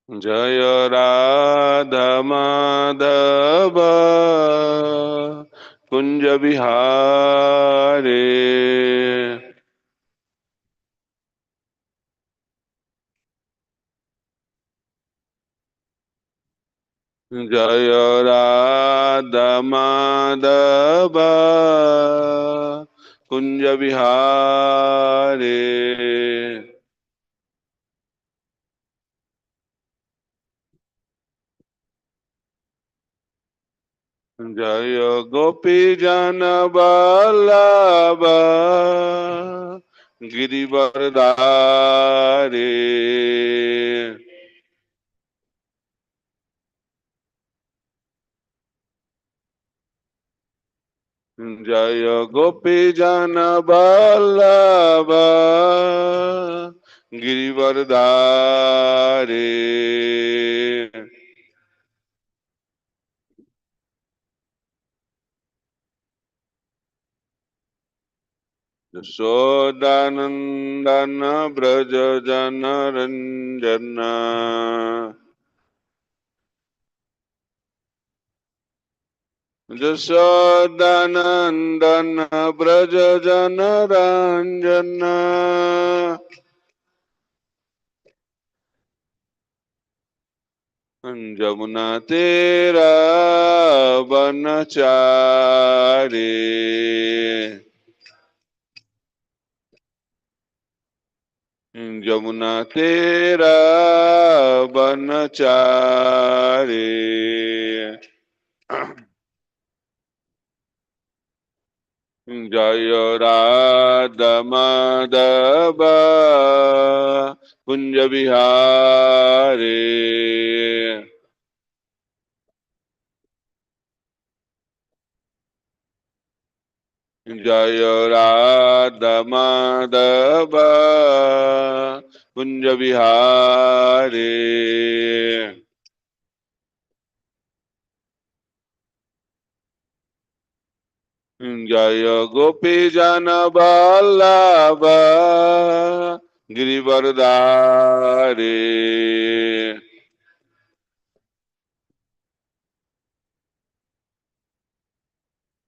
जय राधा माधव कुंज बिहारे। जय राधा माधव कुंज बिहारे। जय गोपी जन वल्लभ गिरिवरधारे। जय गोपी जन वल्लभ गिरिवरधारे। यशोदानंदन ब्रज जन रंजन। यशोदानंदन ब्रज जन रंजन। जमुना तेरा बनचारी। जमुना तेरा बनचारी। जय राधा माधव कुंज बिहारी। जय राधा माधव कुंज बिहारी। जय गोपी जन वल्लभ गिरिवरधारी।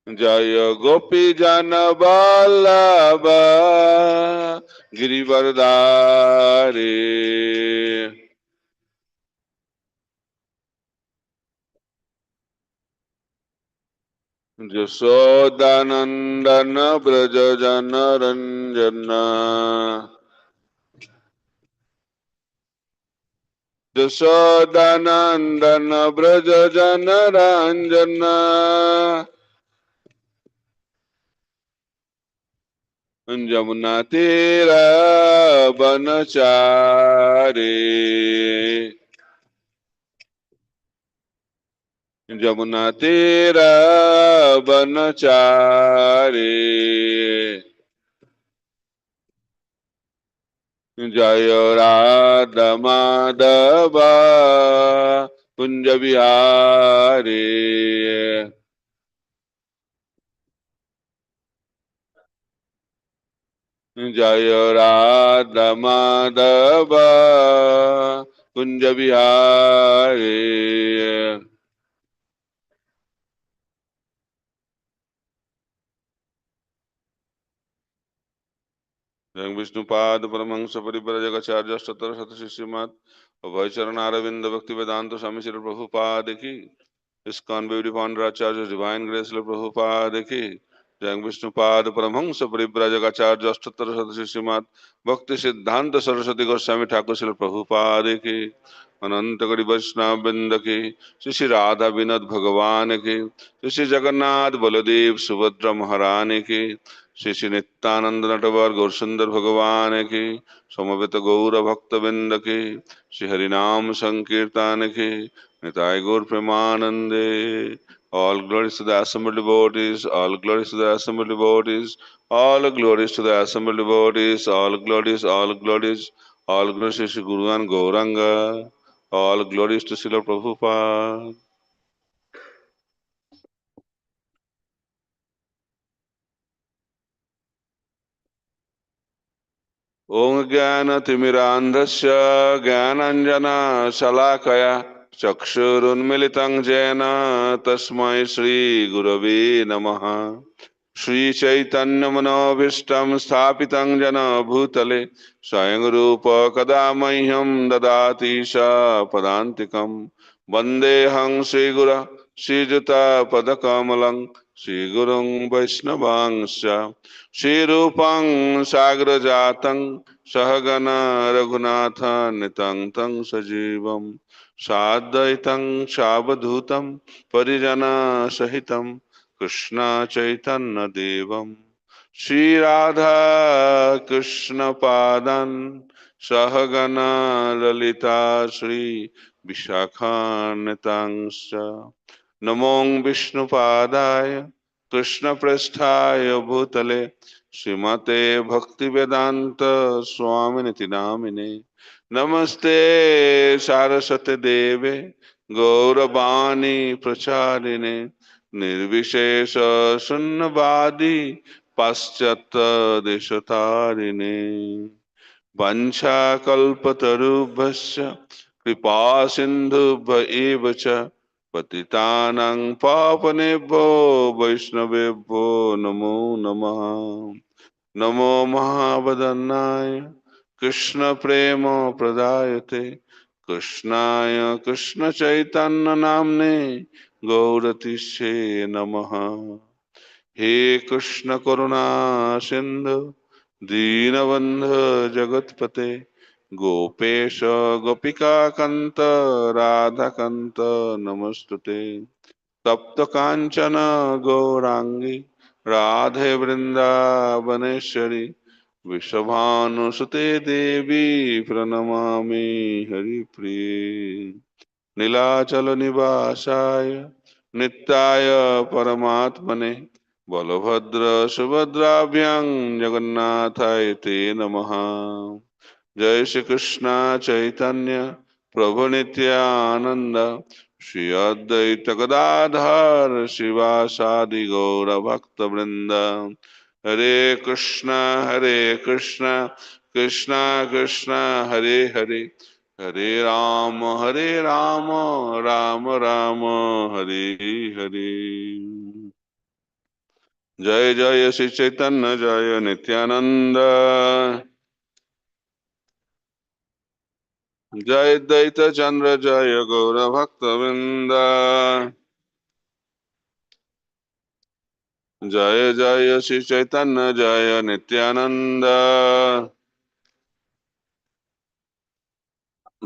जय गोपी जन वल्लभ गिरिवरधारी। यशोदानंदन ब्रज जन रंजन। यशोदानंदन ब्रज जन रंजन। जमुना तेरा बनचारी। जमुना तेरा बनचारी। जय राधा माधव कुंज बिहारी। जय राधा माधव कुंज बिहारी। जय विष्णुपाद परमहंस परिव्राजक आचार्य अष्टोत्तर शतशिष्यमात् अभय चरण अरविंद भक्ति वेदांत स्वामी श्री प्रभुपाद की। इस्कॉन ब्यूटी फाउंडर आचार्य डिवाइन ग्रेस श्री प्रभुपाद की। जय विष्णुपाद परमहंस परिव्राजक आचार्य अष्टोत्तर शतशिष्यमात् भक्ति सिद्धांत सरस्वती गोस्वामी ठाकुर श्री प्रभुपाद की। अनंत गणि वैष्णव वृंद की। श्री श्री राधा विनोद भगवान की। श्री श्री जगन्नाथ बलदेव सुभद्रा महारानी की। श्री श्री नित्यानंद नटवर गौर सुंदर भगवान की, समवेत गौर भक्त बिंद की, श्री हरिनाम संकीर्तन की, निताय गौर प्रेमानंदे। All glories to the assembled devotees, all glories to the assembled devotees, all glories to the assembled devotees, all glories, all glories, all glories to Shri Guru and Gauranga, all glories to Srila Prabhupada. Om Jnana Timirandhasya Jnananjana Shalakaya Chakshurunmilitam Jena Tasmai Shri Gurave Namaha. Shri Chaitanya Manobhishtam Sthapitam Jana Bhutale Swayam Rupa Kadamahyam Dadati Sha Padantikam Vandeham Shri Gura Shri Juta Padakamalang Shri Gurung Vaishnavangsha Shri Rupam Sagra Jatang Sahagana Raghunatha Nitang Tang Sajivam Sadaitam Shabadhutam Parijana Sahitam Krishna Chaitanya Devam Shri Radha Krishna Padan Sahagana Lalita Shri Vishakhanitangsha Namong Vishnu Padaya Krishna Prasthaya Bhutale Srimate Bhakti Vedanta Swaminiti Namine Namaste Saraswati Deve Gauravani Pracharine निर्विशेष शून्यवादी पाश्चात्य देशतारिणे वंशाकल्पतरुभ्यश्च कृपा सिन्धुभ्य एव च पतितानां पावनेभ्यो वैष्णवेभ्यो नमो नमः। नमो महावदनाय कृष्ण प्रेम प्रदायते कृष्णाय कृष्ण चैतन्य नामने गौरतिष्ठे नमः। हे कृष्ण करुणा सिंधु दीनबंधु जगतपते गोपेश गोपिका कांत राधा कांत नमस्तुते तप्त कांचन गौरांगी राधे वृंदावनेश्वरी विश्वभानुसुते देवी प्रणमामि हरिप्रिये नीलाचल निवासाय नित्याय परमात्मने बलभद्र सुभद्राभ्यां जगन्नाथाय ते नमः। जय श्री कृष्ण चैतन्य प्रभु नित्यानंद श्री अद्वैत गदाधर शिवासादि गौर भक्त वृंद हरे कृष्ण कृष्ण कृष्ण हरे हरे हरे राम राम राम हरे हरे। जय जय श्री चैतन्य जय नित्यानंद जय द्वैत चंद्र जय गौर भक्तवृंद जय जय श्री चैतन्य जय नित्यानंद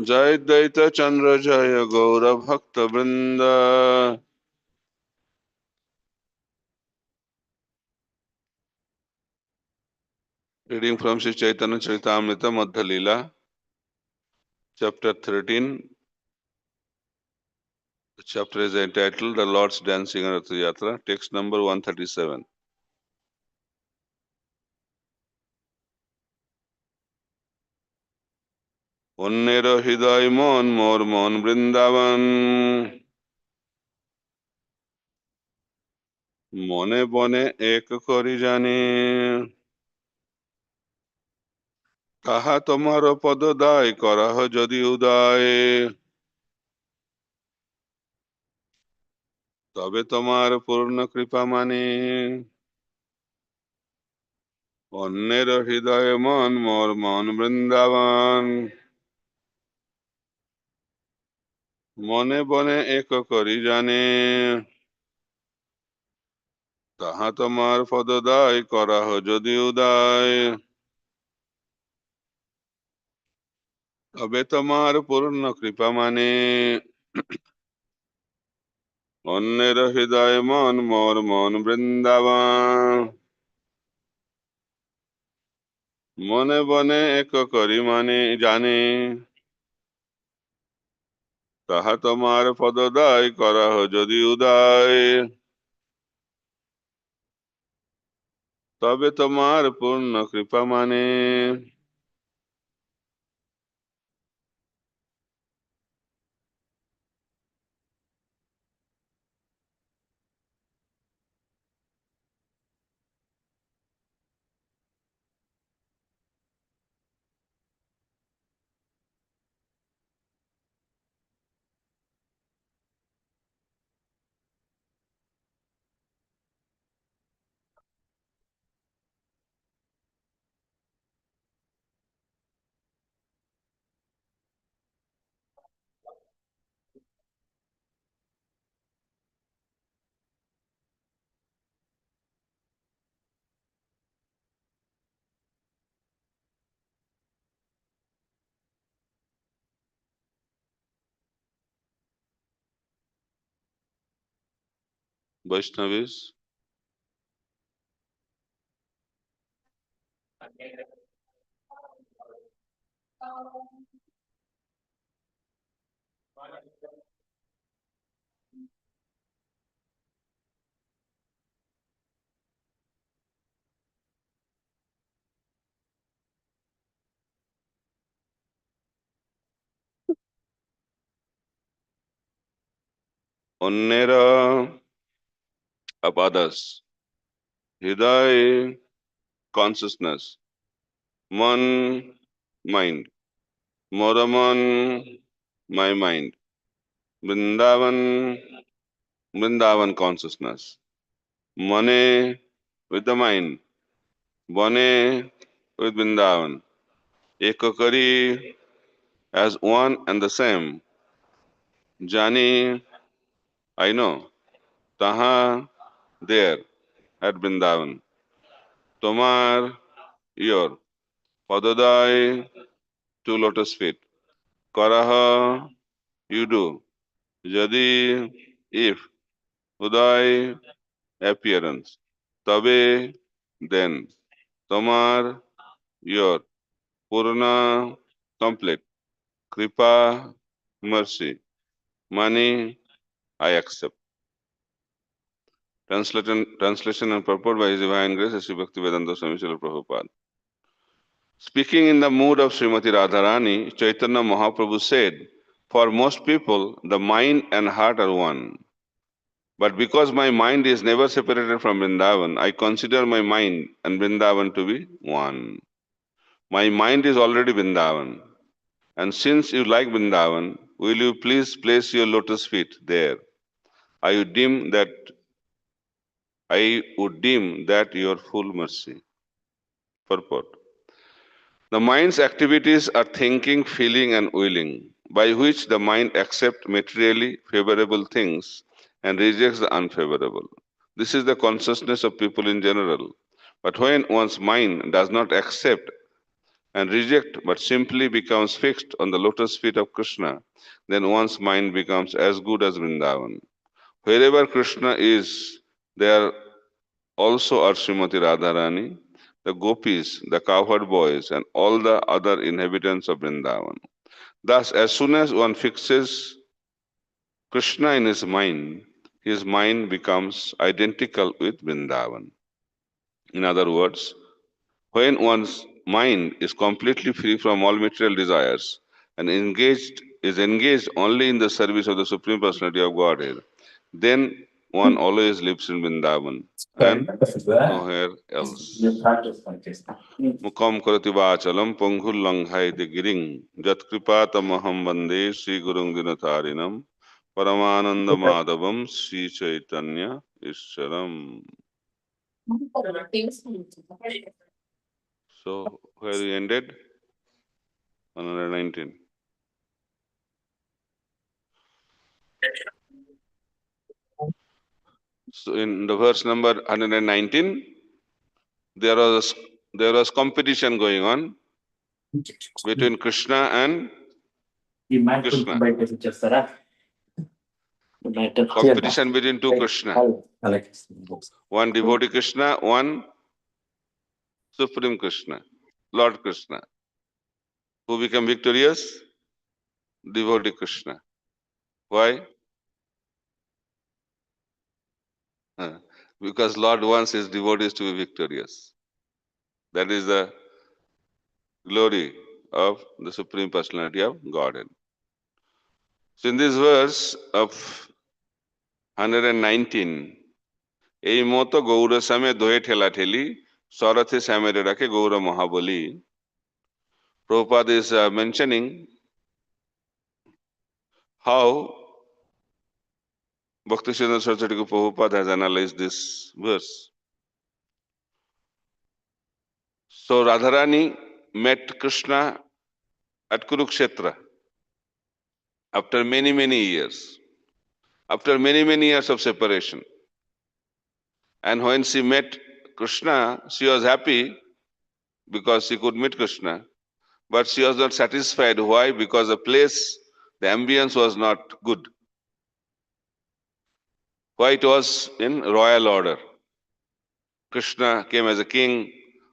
जय द्वैत चंद्र जय गौर भक्तवृंद। Reading from Sri Chaitanya Charitamrita Madhya Leela, chapter 13. The chapter is entitled The Lord's Dancing on Rath Yatra, text number 137. অন্যের হৃদয় মন মোর মন বৃন্দাবন মনে বনে এক করি জানি তাহা তোমার পদদায় করাহ যদি উদয় তবে তোমার পূর্ণ কৃপা মানে অন্যের হৃদয় মন মোর মন বৃন্দাবন মনে বনে এক করি জানে তাহা তোমার পদদায় করাহ যদি উদয় তবে তোমার পূর্ণ কৃপা মানে অন্যের হৃদয় মন মোর মন বৃন্দাবন মনে বনে এক করি মানে জানে, তাহা তোমার পদদায় করাহ যদি উদয়, তবে তোমার পূর্ণ কৃপা মানে। বৈষ্ণবীস অন্যের of others, হৃদয় consciousness, মন mind, মরমন my mind, Vrindavan Vrindavan consciousness, মনে with the mind, বনে with Vrindavan, ekakari as one and the same, jani I know, taha there at Vrindavan, tomar your, padodai two lotus feet, karaha you do, jadi if, uday appearance, tabe then, tomar your, purna complete, kripa mercy, money I accept. Translation and purport by His Divine Grace, Sri Bhaktivedanta Swami Srila Prabhupada. Speaking in the mood of Srimati Radharani, Chaitanya Mahaprabhu said, for most people, the mind and heart are one. But because my mind is never separated from Vrindavan, I consider my mind and Vrindavan to be one. My mind is already Vrindavan. And since you like Vrindavan, will you please place your lotus feet there? I would deem that your full mercy. Purport. The mind's activities are thinking, feeling, and willing, by which the mind accepts materially favorable things and rejects the unfavorable. This is the consciousness of people in general. But when one's mind does not accept and reject, but simply becomes fixed on the lotus feet of Krishna, then one's mind becomes as good as Vrindavan. Wherever Krishna is, there also are Srimati Radharani, the gopis, the cowherd boys, and all the other inhabitants of Vrindavan. Thus, as soon as one fixes Krishna in his mind becomes identical with Vrindavan. In other words, when one's mind is completely free from all material desires and is engaged only in the service of the Supreme Personality of Godhead, then one always lives in Vrindavan and nowhere else. Mukam karati vachalam pangul langhai de giring jatkripa tamaham bande Sri Gurung Dinatarinam Paramananda Madhavam Sri Chaitanya Isharam. So, where we ended? 119. So, in the verse number 119, there was competition going on between Krishna and Krishna. Competition between two Krishna. One devotee Krishna, one Supreme Krishna. Lord Krishna. Who became victorious? Devotee Krishna. Why? Uh, Because Lord wants his devotees to be victorious. That is the glory of the Supreme Personality of Godhead. So in this verse of 119, এই মতো গৌর সামে দোয়ে ঠেলা ঠেলি সরথে শ্যামেরে রাখে Gour Mahabali. Prabhupada is mentioning how Bhakti Siddhanta Saraswati Prabhupada has analyzed this verse. So Radharani met Krishna at Kurukshetra after many years, after many years of separation. And when she met Krishna, she was happy because she could meet Krishna. But she was not satisfied. Why? Because the place, the ambience was not good. Why? It was in royal order. Krishna came as a king,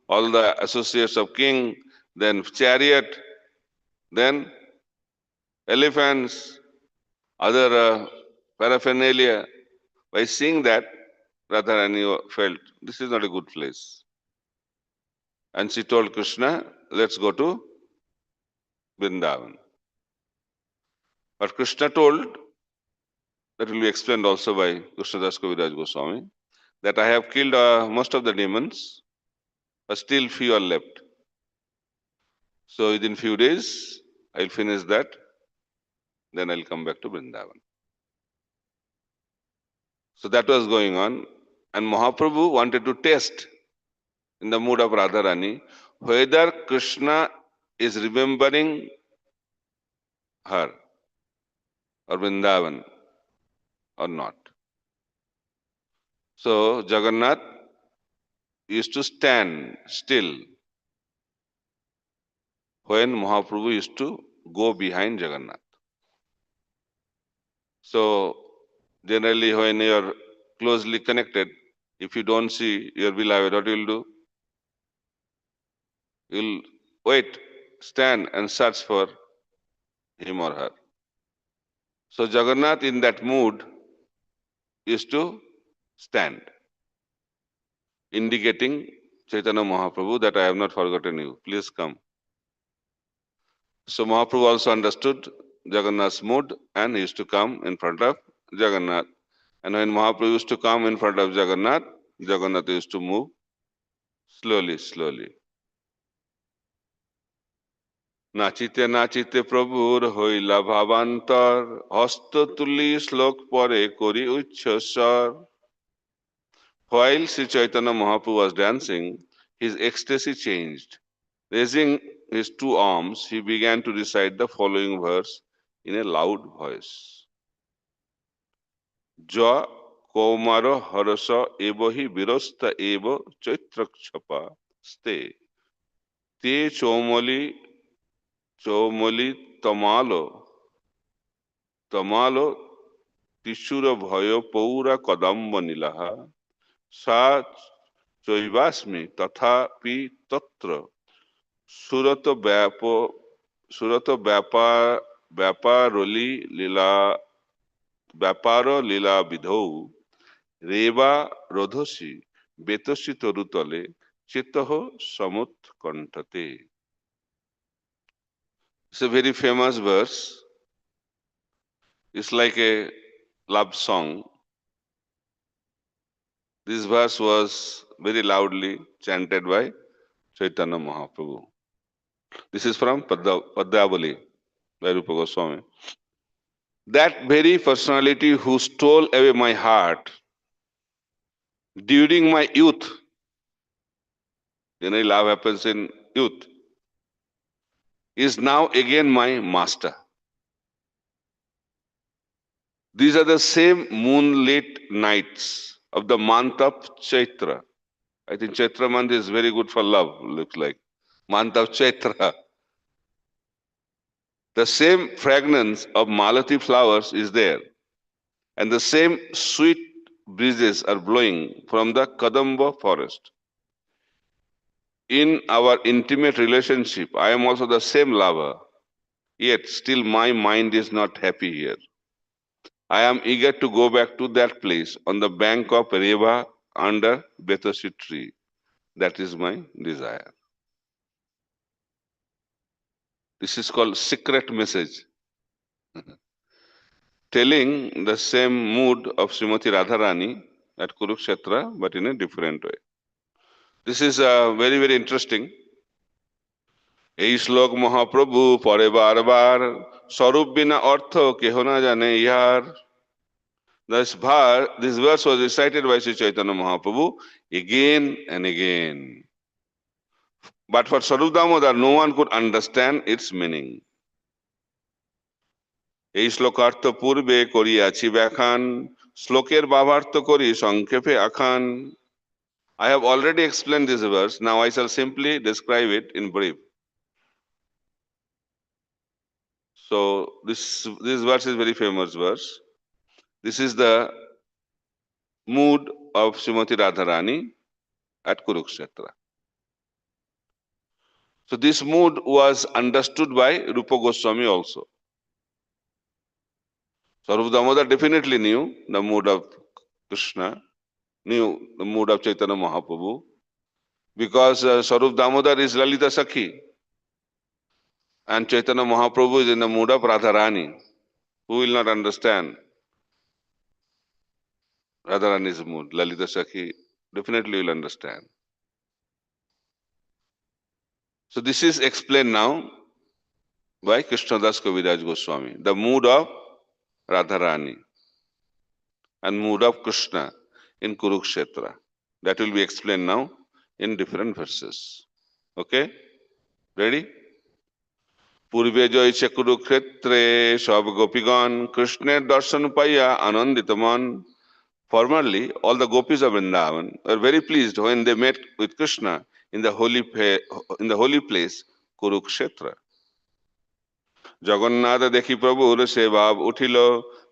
all the associates of king, then chariot, then elephants, other paraphernalia. By seeing that, Radharani felt this is not a good place. And she told Krishna, let's go to Vrindavan. But Krishna told, that will be explained also by Krishnadas Kaviraj Goswami, that I have killed most of the demons, but still few are left. So within few days, I'll finish that, then I'll come back to Vrindavan. So that was going on. And Mahaprabhu wanted to test in the mood of Radharani whether Krishna is remembering her or Vrindavan or not. So Jagannath used to stand still when Mahaprabhu used to go behind Jagannath. So generally when you are closely connected, if you don't see your beloved, what you will do? You will wait, stand and search for him or her. So Jagannath in that mood used to stand, indicating Chaitanya Mahaprabhu that I have not forgotten you, please come. So Mahaprabhu also understood Jagannath's mood and he used to come in front of Jagannath. And when Mahaprabhu used to come in front of Jagannath, Jagannath used to move slowly. নাচিতে নাচিতে প্রভুর হইলা ভাবান্তর হস্ত তুলি শ্লোক পরে করি উচ্ছ্বর. While Sri Chaitanya Mahaprabhu was dancing, his ecstasy changed. Raising his two arms, he began to recite the following verse in a loud voice. Ja Kaumara Harasa Evahi Virasta Eva Chaitrakshapa Ste Te Chomali Tamalo Tishura Bhayo Paura Kadamba Nilaha Sa Choivasmi Tatha Pi Tatra Surata Vyaparoli Lila Vidhau Reva Rodhosi Betoshi Torutale Chitaho Samut Kantate. It's a very famous verse. It's like a love song. This verse was very loudly chanted by Chaitanya Mahaprabhu. This is from Padyavali by Rupa Goswami. That very personality who stole away my heart during my youth, love happens in youth, is now again my master. These are the same moonlit nights of the month of Chaitra. I think Chaitra month is very good for love, looks like. Month of Chaitra. The same fragrance of Malati flowers is there. And the same sweet breezes are blowing from the Kadamba forest. In our intimate relationship, I am also the same lover, yet still my mind is not happy here. I am eager to go back to that place on the bank of Reva under Betasi tree. That is my desire. This is called secret message, telling the same mood of Srimati Radharani at Kurukshetra, but in a different way. This is very, very interesting. এই শ্লোক মহাপ্রভু পরে বারবার স্বরূপ বিনা অর্থ কেহ না জানে ইহার. This verse was recited by Sri Chaitanya Mahaprabhu again and again. But for Sarup Damodar, no one could understand its meaning. এই শ্লোকার্থ পূর্বে করিয়াছি ব্যাখ্যান, শ্লোকের ভাবার্থ করি সংক্ষেপে আখান. I have already explained this verse. Now I shall simply describe it in brief. So this verse is very famous verse. This is the mood of Srimati Radharani at Kurukshetra. So this mood was understood by Rupa Goswami also. Sarup Damodar definitely knew the mood of Krishna, knew the mood of Chaitanya Mahaprabhu, because Sarup Damodar is Lalita Sakhi and Chaitanya Mahaprabhu is in the mood of Radharani. Who will not understand Radharani's mood? Lalita Sakhi definitely will understand. So this is explained now by Krishnadas Kaviraj Goswami, the mood of Radharani and mood of Krishna in Kurukshetra. That will be explained now in different verses. Okay? Ready? পূর্বে জয়ছে কুরুক্ষেত্রে সব গোপীগণ কৃষ্ণের দর্শন পাইয়া আনন্দিত মন. Formerly, all the gopis of Vrindavan were very pleased when they met with Krishna in the holy place Kurukshetra. Jagannath দেখি প্রভুর সে ভাব উঠিল,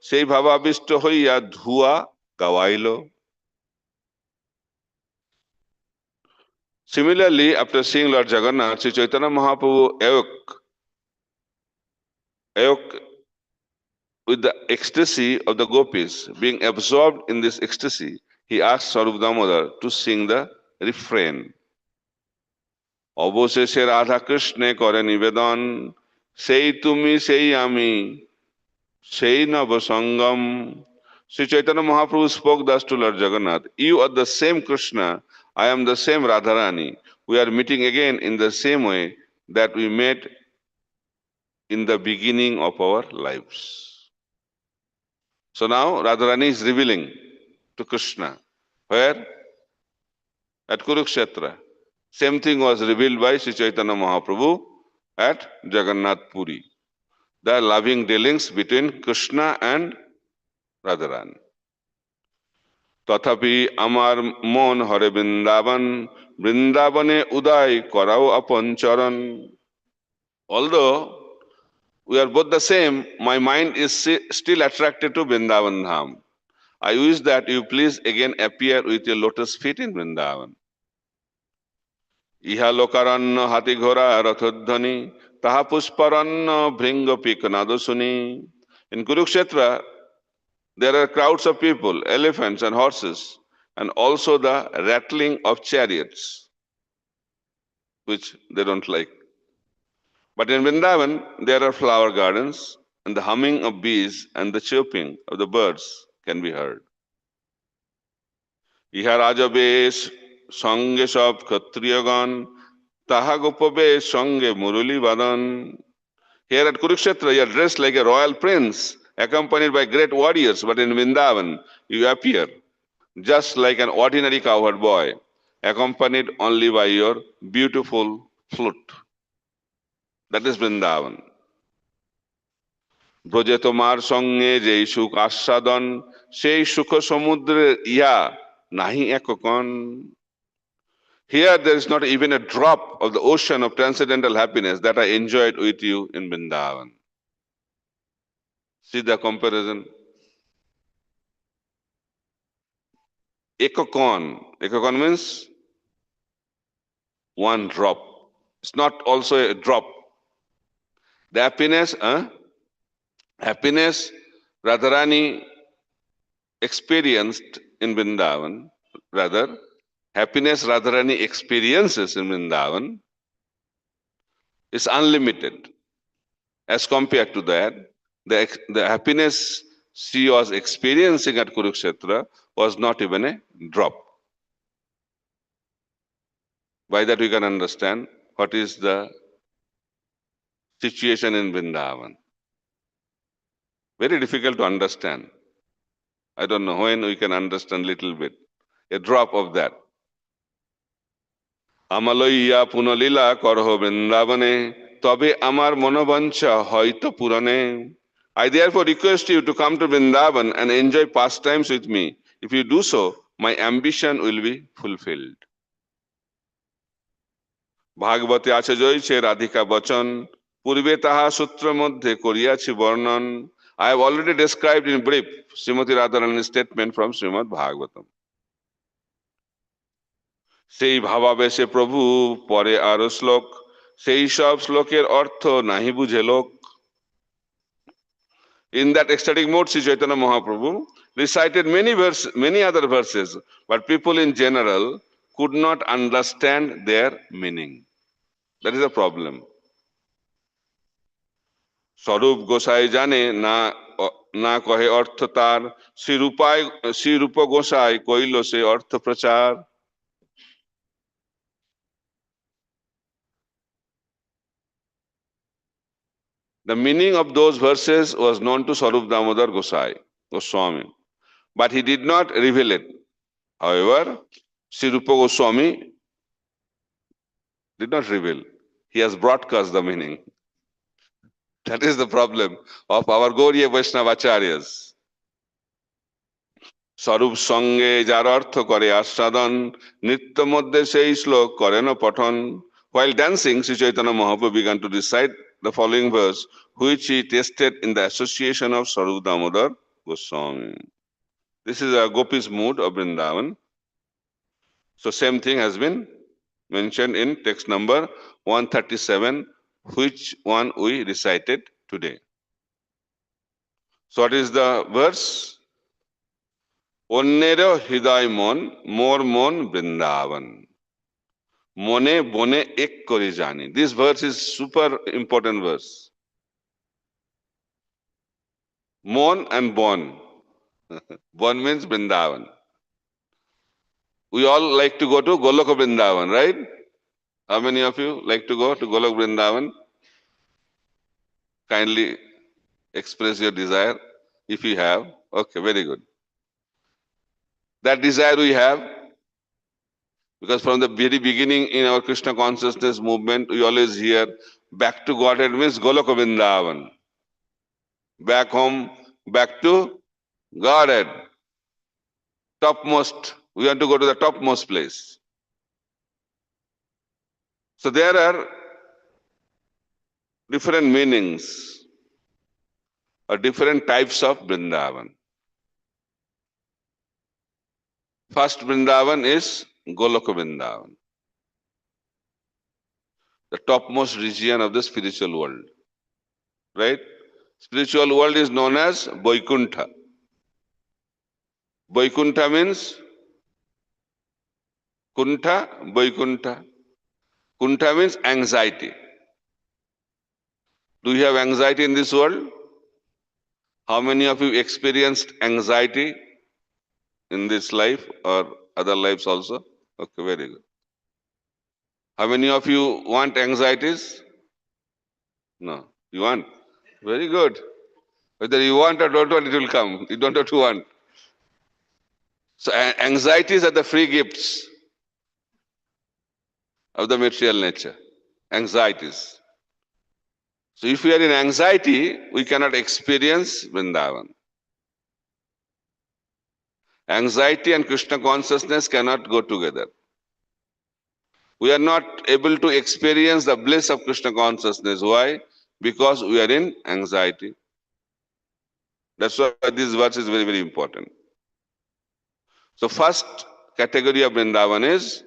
সেই ভাবাবিষ্ট হইয়া ধুয়া Gawail. Similarly, after seeing Lord Jagannath, Sri Chaitanya Mahaprabhu awoke with the ecstasy of the gopis. Being absorbed in this ecstasy, he asked Sarup Damodar to sing the refrain. অবশেষে রাধা কৃষ্ণে করে নিবেদন, সেই তুমি সেই আমি সেই নব সঙ্গম. Sri Chaitanya Mahaprabhu spoke thus to Lord Jagannath, you are the same Krishna, I am the same Radharani. We are meeting again in the same way that we met in the beginning of our lives. So now Radharani is revealing to Krishna. Where? At Kurukshetra. Same thing was revealed by Sri Chaitanya Mahaprabhu at Jagannath Puri. The loving dealings between Krishna and Radharani. তথাপি আমার মন হরে বৃন্দাবন, বৃন্দাবনে উদয় করাও আপন চরণ. Although we are both the same, my mind is still attracted to Vrindavan Dham. I wish that you please again appear with your lotus feet in Vrindavan. ইহা লোকারণ্য হাতি ঘোড়া রথধ্বনি, তাহা পুষ্পারণ্য ভৃঙ্গ পিক নাদ শুনি. In Kurukshetra, there are crowds of people, elephants and horses, and also the rattling of chariots, which they don't like. But in Vrindavan, there are flower gardens, and the humming of bees and the chirping of the birds can be heard. ইহা রাজবেশ সঙ্গে সব ক্ষত্রিয়গণ, তাহা গোপবেশ সঙ্গে মুরলী বাদন. Here at Kurukshetra, you are dressed like a royal prince, accompanied by great warriors, but in Vrindavan, you appear just like an ordinary cowherd boy, accompanied only by your beautiful flute. That is Vrindavan. ব্রজে তোমার সঙ্গে যেই সুখ আস্বাদন, সেই সুখ সমুদ্রের ইহা নাহি এককণ. Here there is not even a drop of the ocean of transcendental happiness that I enjoyed with you in Vrindavan. See the comparison. Ekakon. Ekakon means one drop. It's not also a drop. The happiness Radharani experienced in Vrindavan, rather, happiness Radharani experiences in Vrindavan is unlimited. As compared to that, the happiness she was experiencing at Kurukshetra was not even a drop. By that we can understand what is the situation in Vrindavan. Very difficult to understand. I don't know when we can understand little bit. A drop of that. আমালইয়া পুনলীলা করহ বৃন্দাবনে তবে আমার মনোবাঞ্ছা হয়তো পূরণে. I therefore request you to come to Vrindavan and enjoy pastimes with me. If you do so, my ambition will be fulfilled. ভাগবতে আছে জয়ছে রাধিকা বচন পূর্বে তাহা সূত্র মধ্যে করিয়াছি বর্ণন. I have already described in brief Srimati Radharani's statement from Srimad Bhagavatam. সেই ভাবাবেশে প্রভু পরে আরো শ্লোক সেই সব শ্লোকের অর্থ নাহি বুঝে লোক. In that ecstatic mood, Sri Chaitanya Mahaprabhu recited many other verses, but people in general could not understand their meaning. That is a problem. স্বরূপ গোসাই জানে না না কহে অর্থ তার শ্রী রূপ গোসাই কইল সে অর্থ প্রচার. The meaning of those verses was known to Swarup Damodar Goswami, but he did not reveal it. However, Sri Rupa Goswami did not reveal. He has broadcast the meaning. That is the problem of our Gauriya Vaishnavacharyas. স্বরূপ সঙ্গে যার অর্থ করে আস্বাদন নিত্য মধ্যে সেই শ্লোক করেন পঠন. While dancing, Sri Chaitanya Mahaprabhu began to recite the following verse, which he tested in the association of Swarup Damodar Goswami. This is a Gopi's mood of Vrindavan. So same thing has been mentioned in text number 137, which one we recited today. So what is the verse? অন্যের হৃদয় মন মোর মন বৃন্দাবন মনে বনে এক করে জানি. This verse is super important verse. Mon and Bon. Bon means Vrindavan. We all like to go to Goloka Vrindavan, right? How many of you like to go to Golok Vrindavan? Kindly express your desire if you have. Okay, very good. That desire we have, because from the very beginning in our Krishna consciousness movement, we always hear back to Godhead means Goloka Vrindavan. Back home, back to Godhead. Topmost, we want to go to the topmost place. So there are different meanings or different types of Vrindavan. First Vrindavan is Goloka Vrindavan, the topmost region of the spiritual world. Right? Spiritual world is known as Vaikuntha. Vaikuntha means Kuntha, Vaikuntha. Kuntha means anxiety. Do you have anxiety in this world? How many of you experienced anxiety in this life or other lives also? Okay, very good. How many of you want anxieties? No. You want? Very good. Whether you want or don't want, it will come. You don't have to want. So anxieties are the free gifts of the material nature. Anxieties. So if we are in anxiety, we cannot experience Vrindavan. Anxiety and Krishna consciousness cannot go together. We are not able to experience the bliss of Krishna consciousness. Why? Because we are in anxiety. That's why this verse is very, very important. So first category of Vrindavan is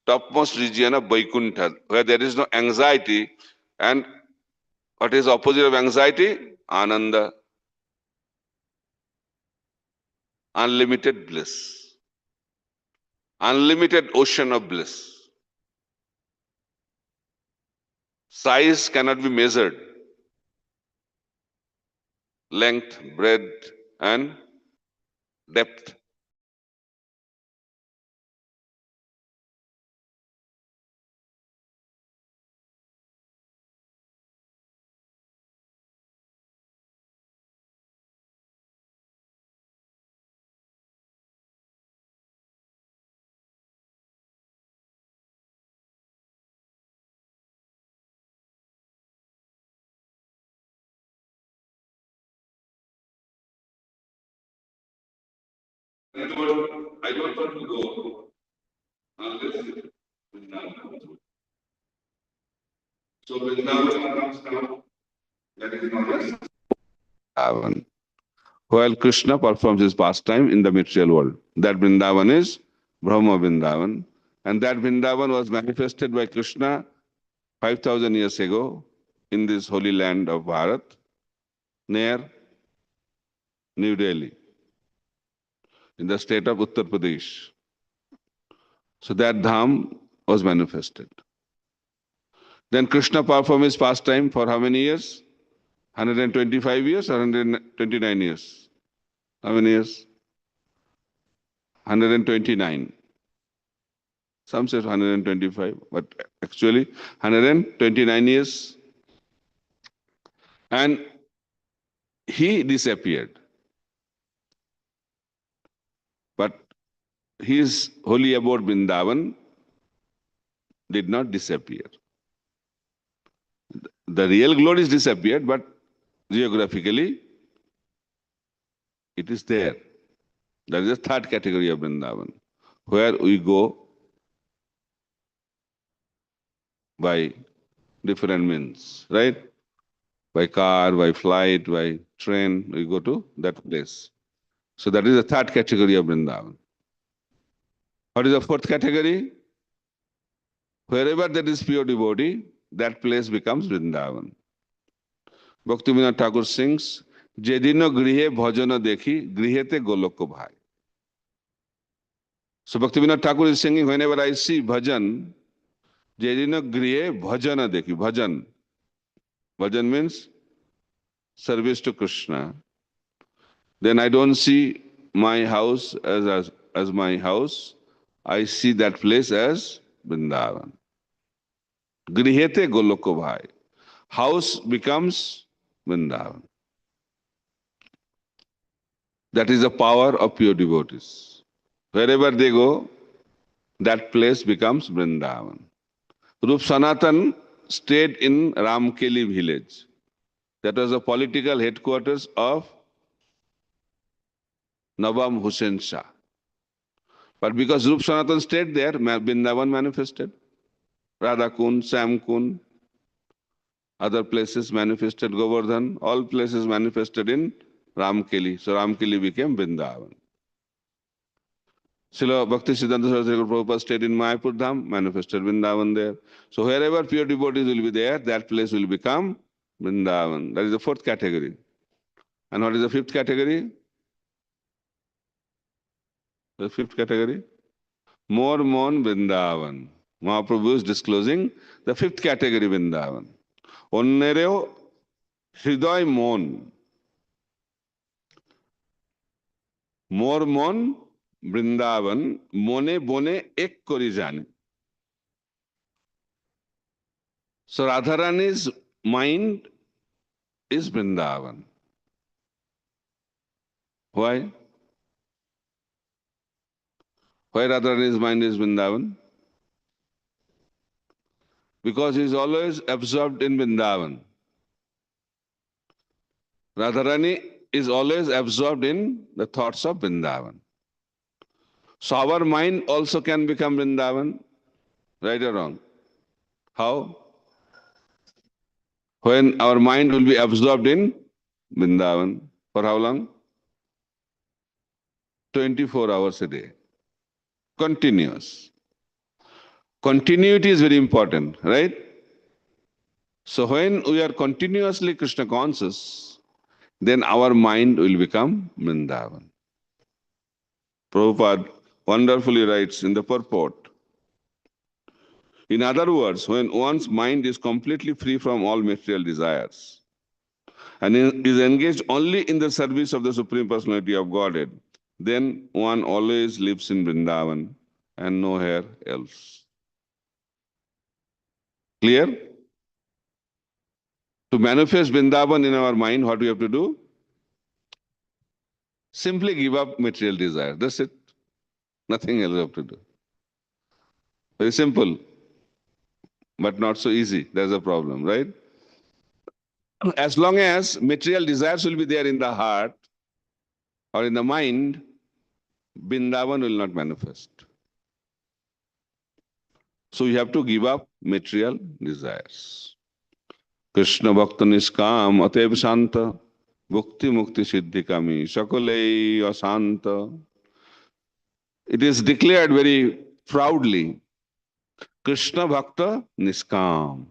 topmost region of Vaikuntha, where there is no anxiety. And what is opposite of anxiety? Ananda, unlimited bliss, unlimited ocean of bliss. Size cannot be measured. Length, breadth, and depth. I don't want to go unless Vrindavan. So Vrindavan comes down, that is known as Vrindavan. While Krishna performs his pastime in the material world. That Vrindavan is Brahma Vrindavan. And that Vrindavan was manifested by Krishna 5,000 years ago in this holy land of Bharat, near New Delhi, in the state of Uttar Pradesh. So that Dham was manifested. Then Krishna performed his pastime for how many years? 125 years or 129 years? How many years? 129. Some say 125, but actually 129 years. And he disappeared. But his holy abode Vrindavan did not disappear. The real glory is disappeared, but geographically it is there. That is the third category of Vrindavan, where we go by different means, right? By car, by flight, by train, we go to that place. So that is the third category of Vrindavan. What is the fourth category? Wherever there is pure devotee, that place becomes Vrindavan. Bhaktivinoda Thakur sings, Jedino grihe bhajana dekhi, grihete goloko bhai. So Bhaktivinoda Thakur is singing, whenever I see bhajan, Jedino grihe bhajana dekhi, bhajan. Bhajan means service to Krishna. Then I don't see my house as my house. I see that place as Vrindavan. Grihete goloko bhai. House becomes Vrindavan. That is the power of pure devotees. Wherever they go, that place becomes Vrindavan. Rup Sanatan stayed in Ramkeli village. That was the political headquarters of Nawab Hussain Shah. But because Rup Sanatan stayed there, Vrindavan manifested. Radha Kund, Sam Kund, other places manifested, Govardhan, all places manifested in Ramkeli. So Ramkeli became Vrindavan. Srila Bhakti Siddhanta Saraswati Prabhupada stayed in Mayapur Dham, manifested Vrindavan there. So wherever pure devotees will be there, that place will become Vrindavan. That is the fourth category. And what is the fifth category? The fifth category? More Mon Vrindavan. Mahaprabhu is disclosing the fifth category Vrindavan. Onnereo Hriday Mon. More Mon Vrindavan. Mone Bone Ek Kori Jane. So Radharani's mind is Vrindavan. Why? Why Radharani's mind is Vrindavan? Because he is always absorbed in Vrindavan. Radharani is always absorbed in the thoughts of Vrindavan. So our mind also can become Vrindavan, right or wrong? How? When our mind will be absorbed in Vrindavan. For how long? 24 hours a day. Continuous. Continuity is very important, right? So when we are continuously Krishna conscious, then our mind will become Vrindavan. Prabhupada wonderfully writes in the purport. In other words, when one's mind is completely free from all material desires and is engaged only in the service of the Supreme Personality of Godhead, then one always lives in Vrindavan and nowhere else. Clear? To manifest Vrindavan in our mind, what we have to do? Simply give up material desire. That's it. Nothing else we have to do. Very simple, but not so easy. There's a problem, right? As long as material desires will be there in the heart or in the mind, Vrindavan will not manifest. So you have to give up material desires. Krishna Bhakta Niskam Atev Shanta Bhukti Mukti Siddhi Kami Shakulei Asanta. It is declared very proudly, Krishna Bhakta Niskam.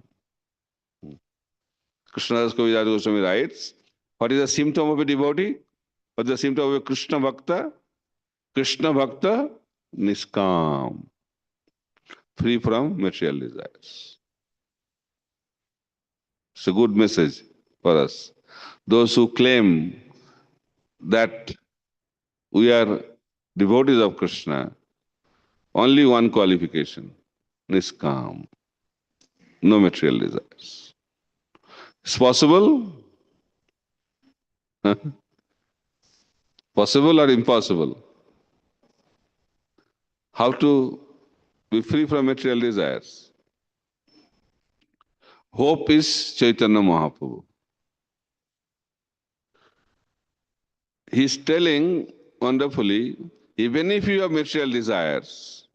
Krishnadas Kaviraj Goswami writes, what is the symptom of a devotee? What is the symptom of a Krishna Bhakta? Krishna Bhakta Niskam. Free from material desires. It's a good message for us. Those who claim that we are devotees of Krishna, only one qualification, Niskam. No material desires. It's possible? Possible or impossible? How to be free from material desires? Hope is Chaitanya Mahaprabhu. He's telling wonderfully, even if you have material desires,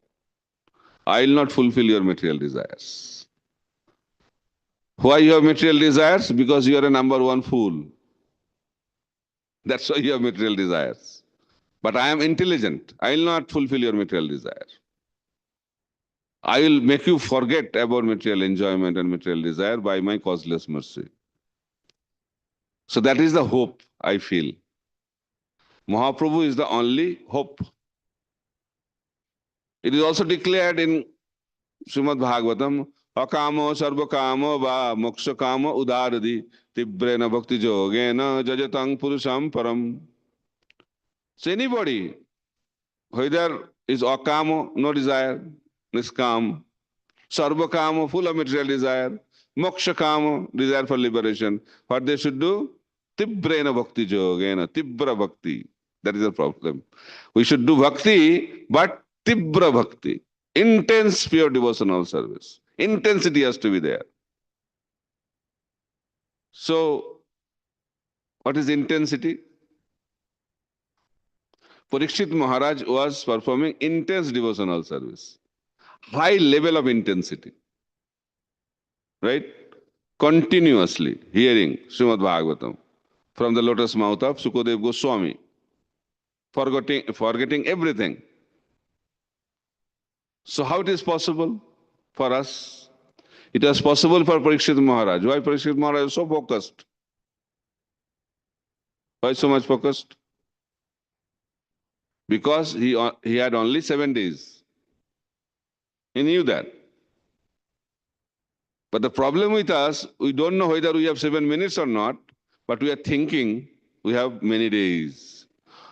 I will not fulfill your material desires. Why you have material desires? Because you are a number one fool. That's why you have material desires. But I am intelligent. I will not fulfill your material desire. I will make you forget about material enjoyment and material desire by my causeless mercy. So that is the hope I feel. Mahaprabhu is the only hope. It is also declared in Srimad Bhagavatam, Akamo sarvakamo va moksha kama udaradi tibrena bhakti jogena jajatang purusham param. So anybody, whether is akamo, no desire, niskam, sarvakamo, full of material desire, moksha kama, desire for liberation, what they should do? Tibrena bhakti jogena, tibra bhakti. That is the problem. We should do bhakti, but tibra bhakti. Intense pure devotional service. Intensity has to be there. So, what is intensity? Parikshit Maharaj was performing intense devotional service. High level of intensity. Right? Continuously hearing Srimad Bhagavatam from the lotus mouth of Sukadev Goswami. Forgetting everything. So how it is possible for us? It was possible for Parikshit Maharaj. Why Parikshit Maharaj was so focused? Why so much focused? Because he had only 7 days. He knew that. But the problem with us, we don't know whether we have 7 minutes or not, but we are thinking we have many days.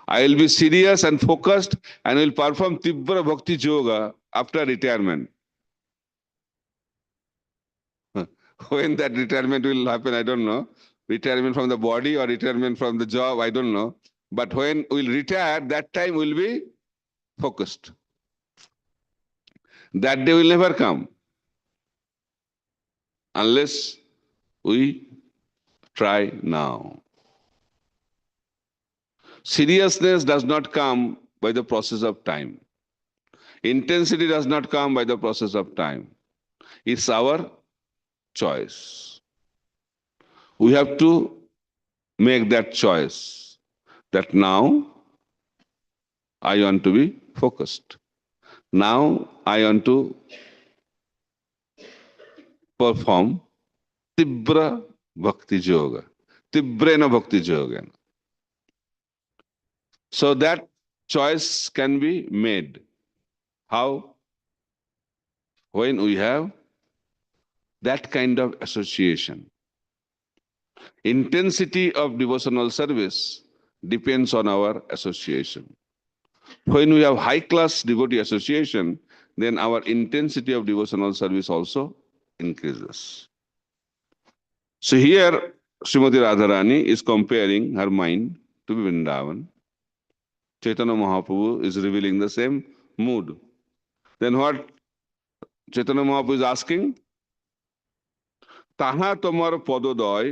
I will be serious and focused and will perform Tibra Bhakti Yoga after retirement. When that retirement will happen, I don't know. Retirement from the body or retirement from the job, I don't know. But when we'll retire, that time will be focused. That day will never come unless we try now. Seriousness does not come by the process of time. Intensity does not come by the process of time. It's our choice. We have to make that choice that now I want to be focused. Now I want to perform Tibra Bhakti Yoga. Tibrena Bhakti Yoga. So that choice can be made. How? When we have that kind of association. Intensity of devotional service depends on our association. When we have high class devotee association, then our intensity of devotional service also increases. So here, Srimati Radharani is comparing her mind to Vrindavan. Chaitanya Mahaprabhu is revealing the same mood. Then what Chaitanya Mahaprabhu is asking? তাহা তোমার পদদয়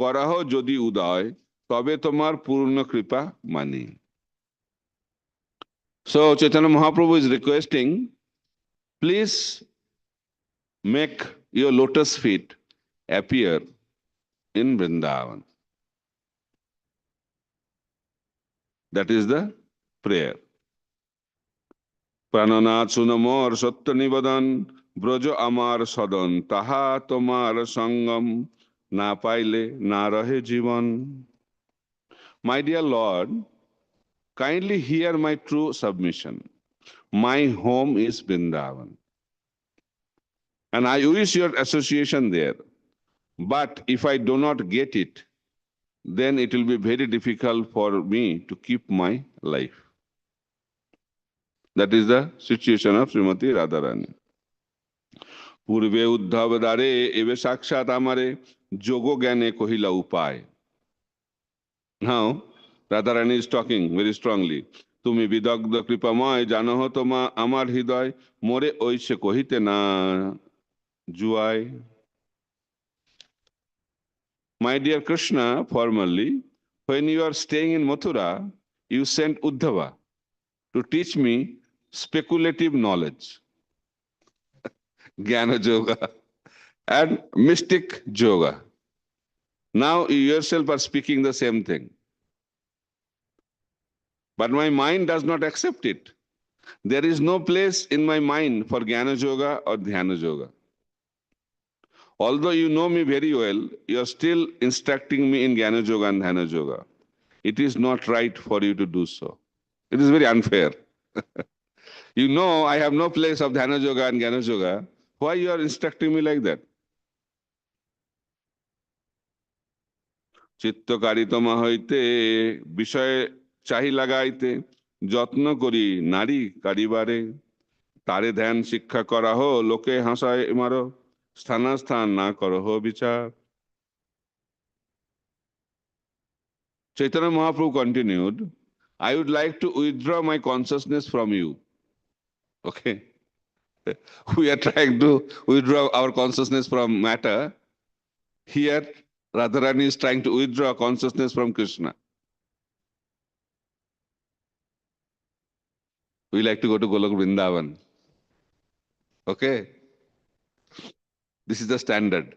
করাহ যদি উদয় তবে তোমার পূর্ণ কৃপা মানি. So Chaitanya Mahaprabhu is requesting, please make your lotus feet appear in Vrindavan. That is the prayer. প্রাণনাথ সুনমর সত্য নিবেদন ব্রজ আমার সদন তাহা তোমার সঙ্গম না পাইলে না রহে জীবন. My dear Lord, kindly hear my true submission. My home is Vrindavan. And I wish your association there. But if I do not get it, then it will be very difficult for me to keep my life. That is the situation of Srimati Radharani. পূর্বে উদ্ধব দ্বারে এবে সাক্ষাৎ আমারে যোগ জ্ঞানে কহিলা উপায়. Now, Radharani is talking very strongly. তুমি বিদগ্ধ কৃপাময় জানহ তোমা আমার হৃদয় মোরে ঐসে কহিতে না জুয়ায়. My dear Krishna, formerly, when you are staying in Mathura, you sent Uddhava to teach me speculative knowledge, Jnana Yoga, and mystic yoga. Now you yourself are speaking the same thing. But my mind does not accept it. There is no place in my mind for Jnana Yoga or Dhyana Yoga. Although you know me very well, you are still instructing me in Jnana Yoga and Dhyana Yoga. It is not right for you to do so. It is very unfair. You know I have no place of Dhyana Yoga and Jnana Yoga. Why you are instructing me like that? চিত্তকারী তোমা হইতে বিষয়ে চাহি লাগাইতে যত্ন করি নারী কারিবারে তারে ধ্যান শিক্ষা করা হো লোকে হাসায় মারো স্থানাস্থান না করো বিচার. Chaitanya Mahaprabhu continued, I would like to withdraw my consciousness from you. Okay. We are trying to withdraw our consciousness from matter. Here, Radharani is trying to withdraw consciousness from Krishna. We like to go to Golok Vrindavan. Okay? This is the standard.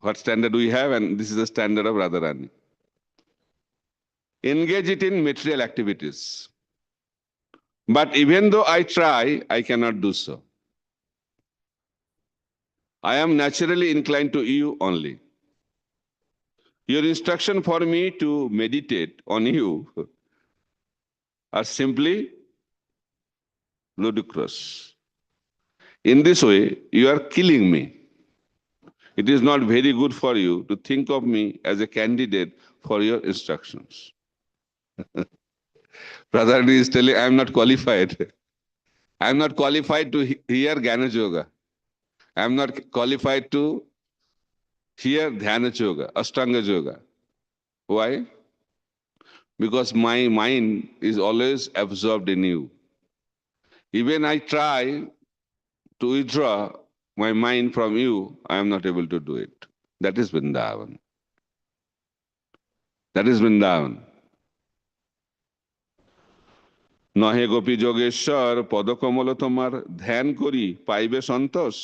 What standard we have, and this is the standard of Radharani. Engage it in material activities. But even though I try, I cannot do so. I am naturally inclined to you only. Your instruction for me to meditate on you are simply ludicrous. In this way, you are killing me. It is not very good for you to think of me as a candidate for your instructions. Radharani is telling, I am not qualified. I am not qualified to hear Jnana Yoga. I am not qualified to hear Dhyana Yoga, Ashtanga Yoga. Why? Because my mind is always absorbed in you. Even I try to withdraw my mind from you, I am not able to do it. That is Vrindavan. That is Vrindavan. নহে গোপী যোগেশ্বর পদকমল তোমার ধ্যান করি পাইবে সন্তোষ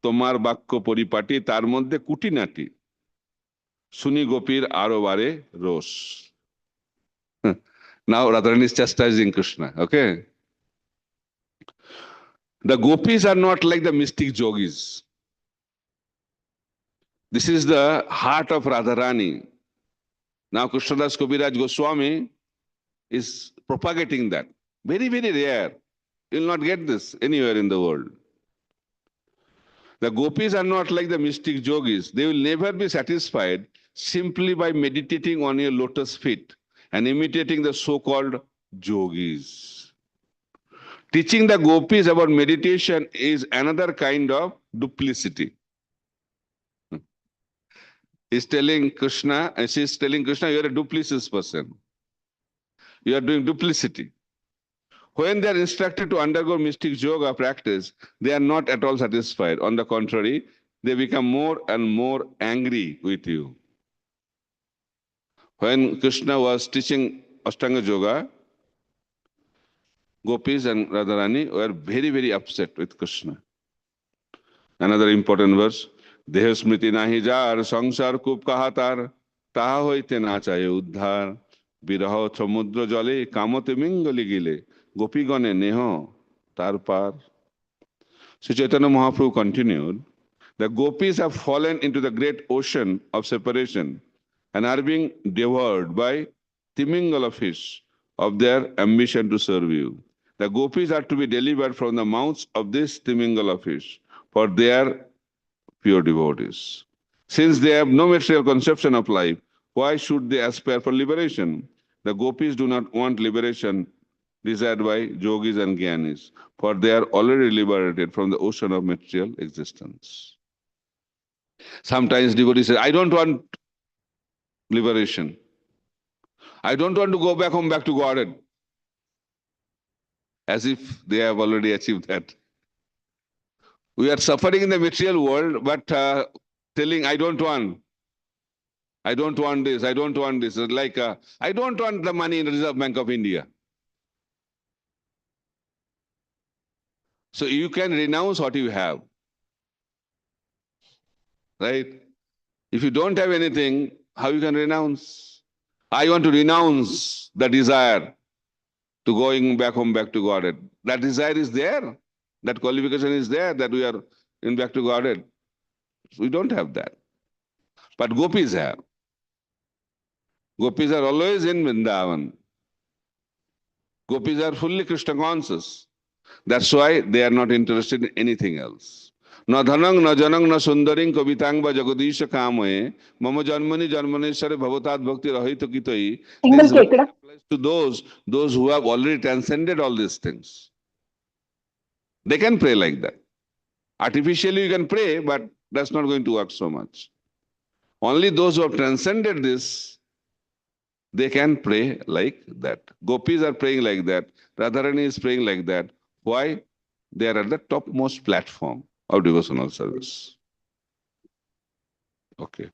তোমার বাক্য পরিপাটি তার মধ্যে কুটিনাটি শুনি গোপীর আরো বারে রোষ. Now Radharani is chastising Krishna, okay? The gopis are not like the mystic yogis. This is the heart of Radharani. Now Krishnadas Kaviraj Goswami is propagating that. Very, very rare. You will not get this anywhere in the world. The gopis are not like the mystic yogis. They will never be satisfied simply by meditating on your lotus feet and imitating the so-called yogis. Teaching the gopis about meditation is another kind of duplicity. He's telling Krishna, and she's telling Krishna, you're a duplicitous person. You are doing duplicity. When they are instructed to undergo mystic yoga practice, they are not at all satisfied. On the contrary, they become more and more angry with you. When Krishna was teaching Ashtanga Yoga, Gopis and Radharani were very, very upset with Krishna. Another important verse, Deha smriti nahi jar, sangsar kup kahatar, taha hoite na chahe uddhar, biraho samudra jale, kamote mingali gile, gopi gane neho tar par. Sri Chaitanya Mahaprabhu continued, the gopis have fallen into the great ocean of separation and are being devoured by Timingala fish of their ambition to serve you. The gopis are to be delivered from the mouths of this Timingala fish, for they are pure devotees. Since they have no material conception of life, why should they aspire for liberation? The gopis do not want liberation desired by yogis and gyanis, for they are already liberated from the ocean of material existence. Sometimes devotees say, I don't want liberation. I don't want to go back home, back to Godhead. As if they have already achieved that. We are suffering in the material world, but telling, I don't want. I don't want this, I don't want this. Like, I don't want the money in the Reserve Bank of India. So you can renounce what you have. Right? If you don't have anything, how you can renounce? I want to renounce the desire to going back home, back to Godhead. That desire is there. That qualification is there that we are in back to Godhead. We don't have that. But gopis have. Gopis are always in Vrindavan. Gopis are fully Krishna conscious. That's why they are not interested in anything else. Na dhanang, na janang, na sundaring, kavitang ba jagadisha kamaye, mama janmani janmaneshware bhavatat bhakti rahita kitai. This verse applies to those who have already transcended all these things. They can pray like that. Artificially you can pray, but that's not going to work so much. Only those who have transcended this, they can pray like that. Gopis are praying like that. Radharani is praying like that. Why? They are at the topmost platform of devotional service. Okay.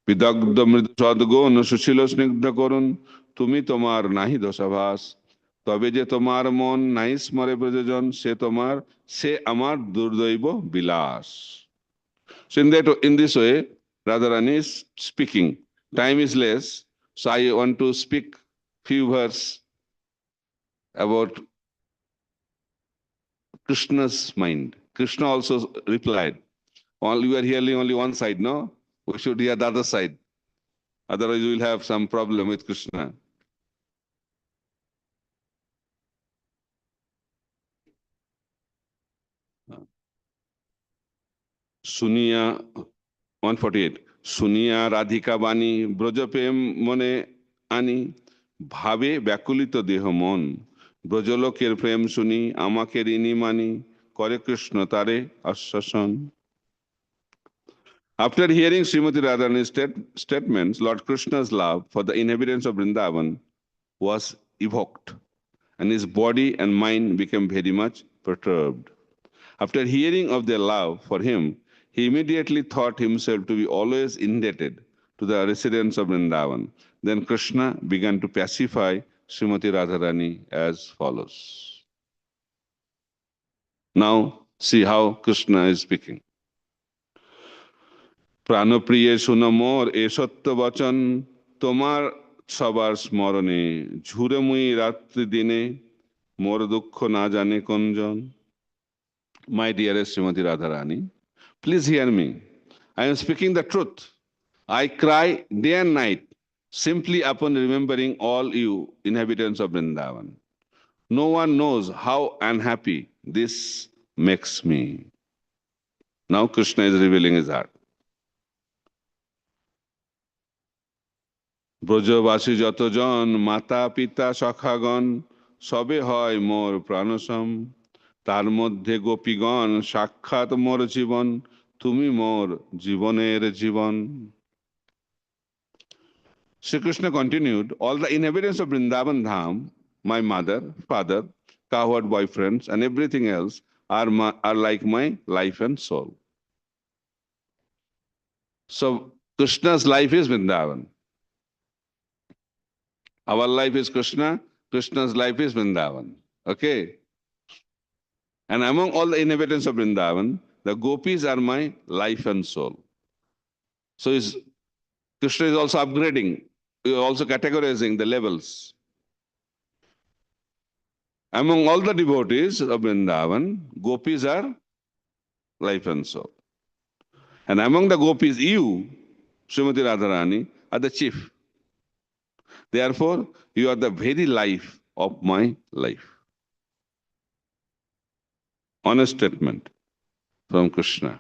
Vidagdha mridu sadgun sushilo snigdha korun tumi tomar nahi dosabhas তবে যে তোমার মন নাই স্মরে ব্রজজন সে আমার দুর্দৈব বিলাস. So in this way, Radharani is speaking. Time is less, so I want to speak few verse about Krishna's mind. Krishna also replied, you are hearing only one side, no? We should hear the other side. Otherwise, we will have some problem with Krishna. Suniya 148. শুনিয়া রাধিকা বাণী ব্রজপ্রেম মনে আনি ভাবে ব্যাকুলিত দেহ মন ব্রজলোকের প্রেম শুনি আমাকে ঋণী মানি করে কৃষ্ণ তারে আশ্বাসন. After hearing Srimati Radharani's statements, Lord Krishna's love for the inhabitants of Vrindavan was evoked, and his body and mind became very much perturbed. After hearing of their love for him, he immediately thought himself to be always indebted to the residents of Vrindavan. Then Krishna began to pacify Srimati Radharani as follows. Now see how Krishna is speaking. প্রাণপ্রিয়ে শুনো মোর এ সত্য বচন তোমার সবার স্মরণে ঝুরে মুই রাত্রি দিনে মোর দুঃখ না জানে কোনজন. My dearest Srimati Radharani, please hear me. I am speaking the truth. I cry day and night simply upon remembering all you inhabitants of Vrindavan. No one knows how unhappy this makes me. Now Krishna is revealing his heart. ব্রজবাসী যতজন মাতা পিতা সখাগণ সবে হয় মোর প্রাণসম তার মধ্যে গোপীগণ সাক্ষাৎ মোর জীবন তুমি মোর জীবনের জীবন Sri Krishna continued, all the inhabitants of Vrindavan Dham, my mother, father, cowherd boyfriends, and everything else are like my life and soul. So Krishna's life is Vrindavan. Our life is Krishna, Krishna's life is Vrindavan. Okay? And among all the inhabitants of Vrindavan, the gopis are my life and soul. So Krishna is also upgrading, also categorizing the levels. Among all the devotees of Vrindavan, gopis are life and soul. And among the gopis, you, Srimati Radharani, are the chief. Therefore, you are the very life of my life. Honest statement from Krishna.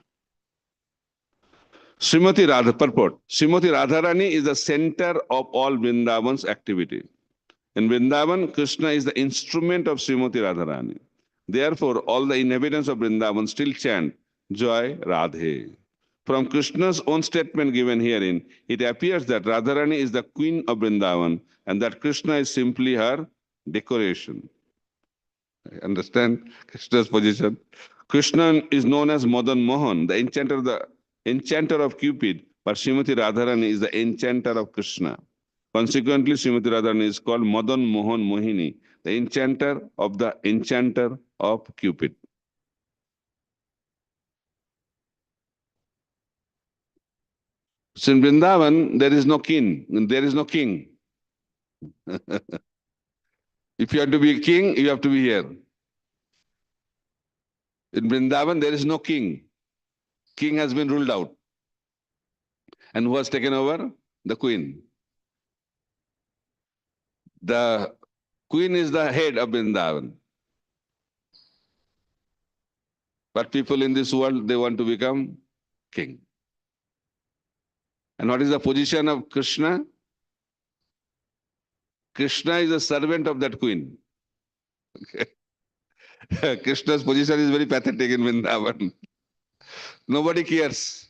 Srimati Radha, purport. Srimati Radharani is the center of all Vrindavan's activity. In Vrindavan, Krishna is the instrument of Srimati Radharani. Therefore, all the inhabitants of Vrindavan still chant Joy Radhe. From Krishna's own statement given herein, it appears that Radharani is the queen of Vrindavan and that Krishna is simply her decoration. Understand Krishna's position? Krishna is known as Madan Mohan, the enchanter of Cupid, but Srimati Radharani is the enchanter of Krishna. Consequently, Srimati Radharani is called Madan Mohan Mohini, the enchanter of Cupid. So in Vrindavan, there is no king. There is no king. If you have to be a king, you have to be here. In Vrindavan, there is no king. King has been ruled out. And who has taken over? The queen. The queen is the head of Vrindavan. But people in this world, they want to become king. And what is the position of Krishna? Krishna is a servant of that queen. Okay. Krishna's position is very pathetic in Vrindavan. Nobody cares.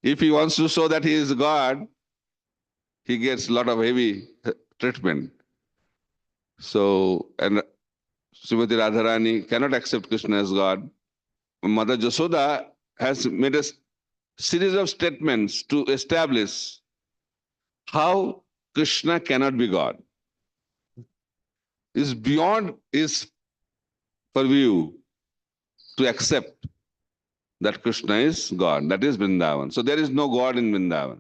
If he wants to show that he is God, he gets a lot of heavy treatment. So, and Srimati Radharani cannot accept Krishna as God. Mother Jasoda has made a series of statements to establish how Krishna cannot be God. It's beyond his purview to accept that Krishna is God, that is Vrindavan. So there is no God in Vrindavan.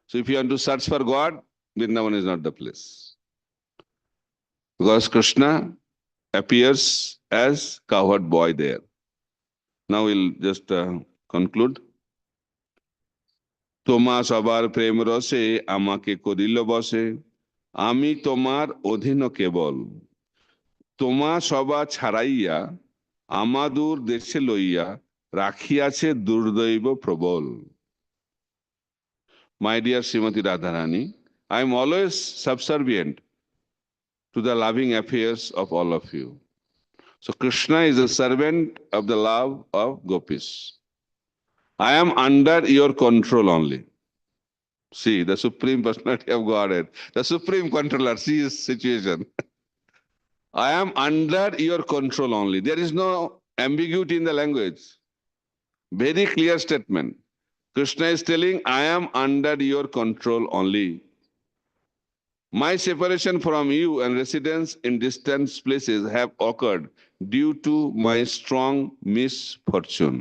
So if you want to search for God, Vrindavan is not the place. Because Krishna appears as cowherd boy there. Now we'll just conclude. তোমা সবার প্রেম রসে আমাকে করিল বসে আমি তোমার অধীন কেবল তোমা সবা ছাড়াইয়া আমাদুর দেশে লইয়া রাখিয়াছে দুর্দৈব প্রবল My dear Srimati Radharani, I am always subservient to the loving affairs of all of you. So Krishna is a servant of the love of gopis. I am under your control only. See, the Supreme Personality of Godhead, the Supreme Controller, see his situation. I am under your control only. There is no ambiguity in the language. Very clear statement. Krishna is telling, I am under your control only. My separation from you and residence in distant places have occurred due to my strong misfortune.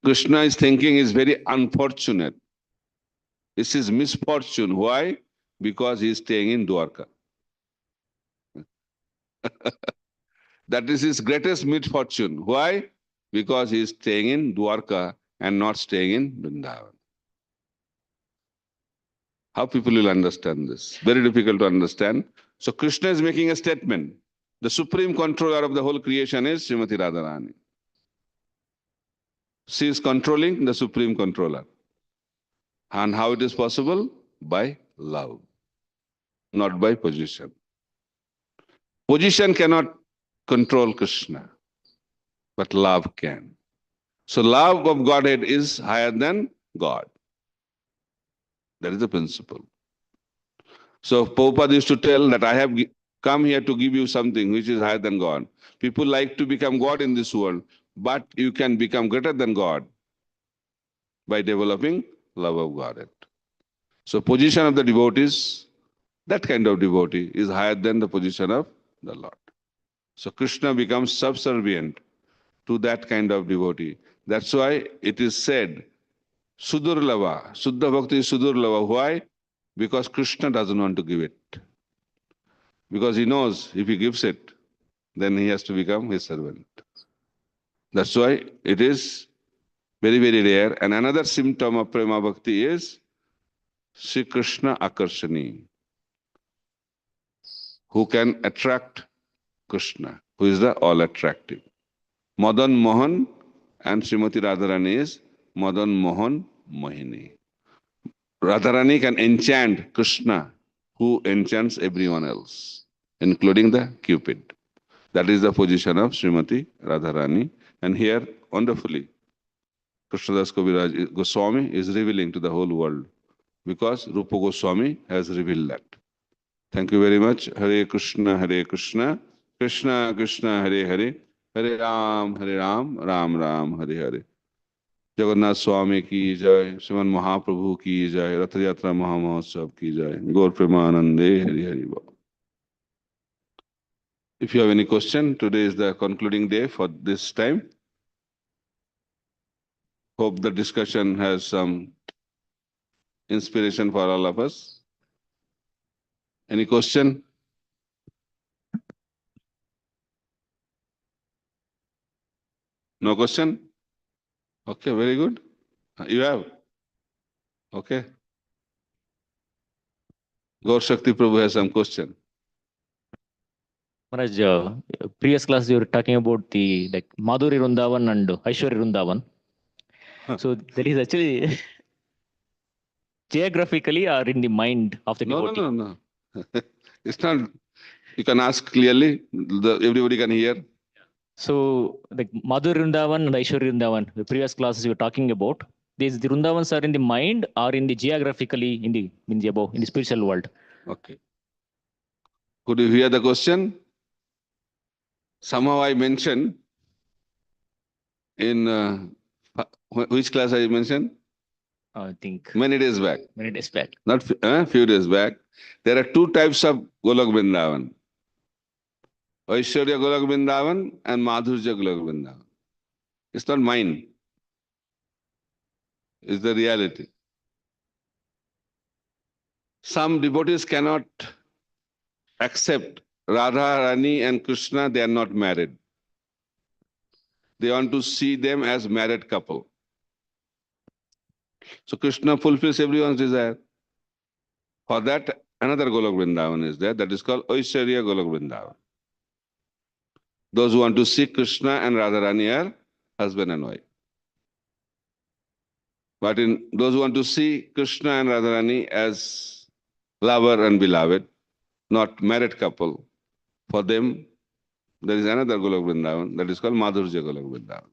Krishna is thinking is very unfortunate. This is misfortune. Why? Because he is staying in Dwarka. That is his greatest misfortune. Why? Because he is staying in Dwarka and not staying in Vrindavan. How people will understand this? Very difficult to understand. So Krishna is making a statement. The supreme controller of the whole creation is Srimati Radharani. She is controlling the supreme controller. And how it is possible? By love, not by position. Position cannot control Krishna, but love can. So love of Godhead is higher than God. That is the principle. So Prabhupada used to tell that I have come here to give you something which is higher than God. People like to become God in this world, but you can become greater than God by developing love of Godhead. So position of the devotees, that kind of devotee is higher than the position of the Lord. So Krishna becomes subservient to that kind of devotee. That's why it is said, Sudurlava, Suddha Bhakti is Sudurlava. Why? Because Krishna doesn't want to give it. Because he knows if he gives it, then he has to become his servant. That's why it is very, very rare. And another symptom of Prema Bhakti is Sri Krishna Akarshani, who can attract Krishna, who is the all-attractive. Madan Mohan and Srimati Radharani is Madan Mohan Mohini. Radharani can enchant Krishna, who enchants everyone else, including the Cupid. That is the position of Srimati Radharani. And here, wonderfully, Krishnadas Kaviraj Goswami is revealing to the whole world, because Rupa Goswami has revealed that. Thank you very much. Hare Krishna, Krishna Krishna, Hare Hare, Hare Ram, Ram Ram, Hare Hare. Jagannath स्वामी की जय, श्रीमन महाप्रभु की जय, रथ यात्रा महामहोत्सव की जय, गौर प्रेमानंदे, हरि हरि बोल. If you have any question, today is the concluding day for this time. Hope the discussion has some inspiration for all of us. Any question? No question? Okay, very good. You have? Okay. Gaur Shakti Prabhu has some question. Maharaj, previous class you were talking about the like Madhuri Vrindavan and Aishwarya Vrindavan. So that is actually geographically or in the mind of the devotee? No. It's not. You can ask clearly. Everybody can hear. So like Madhuri Vrindavan and Aishwarya Vrindavan, the previous classes you were talking about, these the Vrindavans are in the mind or in the geographically in the above, in the spiritual world? Okay. Could you hear the question? Somehow I mentioned in which class I mentioned? I think Many days back. Many days back. Not few days back. There are two types of Golok Vrindavan. Aishwarya Golok Vrindavan and Madhurya Golok Vrindavan. It's not mine. It's the reality. Some devotees cannot accept Radha, Rani and Krishna, they are not married. They want to see them as married couple. So Krishna fulfills everyone's desire. For that, another Golok Vrindavan is there, that is called Aishwarya Golok Vrindavan. Those who want to see Krishna and Radharani are husband and wife. But in those who want to see Krishna and Radharani as lover and beloved, not married couple, for them, there is another Golok Vrindavan that is called Madhurya Golok Vrindavan.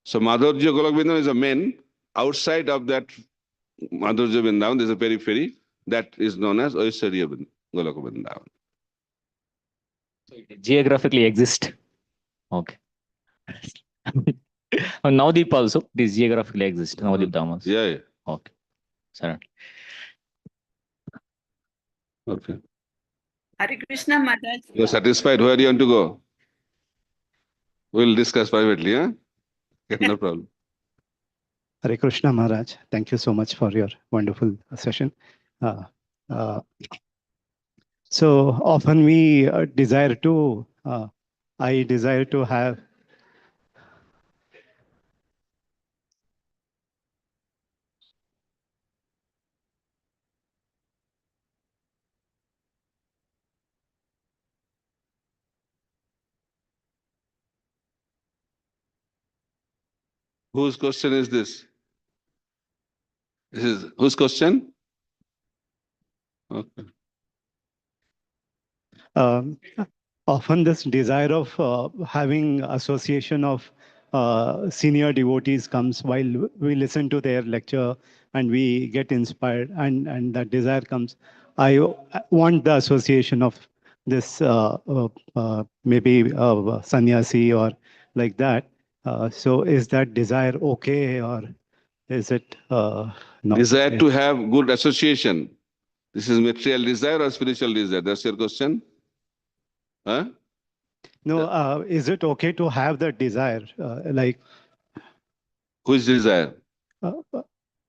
So Madhurya Golok Vrindavan is a main. Outside of that Madhurya Vrindavan, there is a periphery that is known as Aishwarya Golok Vrindavan. So it geographically exists. Okay. Navdeep also, this geographically exists. Navdeep Dhamas. Yeah. Okay. Sorry. Okay. Hare Krishna, Maharaj. You are satisfied? Where do you want to go? We'll discuss privately, huh? No problem. Hare Krishna, Maharaj. Thank you so much for your wonderful session. So often we desire to I desire to have. Whose question is this? This is whose question? Okay. Um, Often this desire of having association of senior devotees comes while we listen to their lecture and we get inspired, and that desire comes. I want the association of this maybe sannyasi or like that. So is that desire okay, or is it not? Desire to have good association. This is material desire or spiritual desire? That's your question? Huh? No, is it okay to have the desire? Like, Which desire?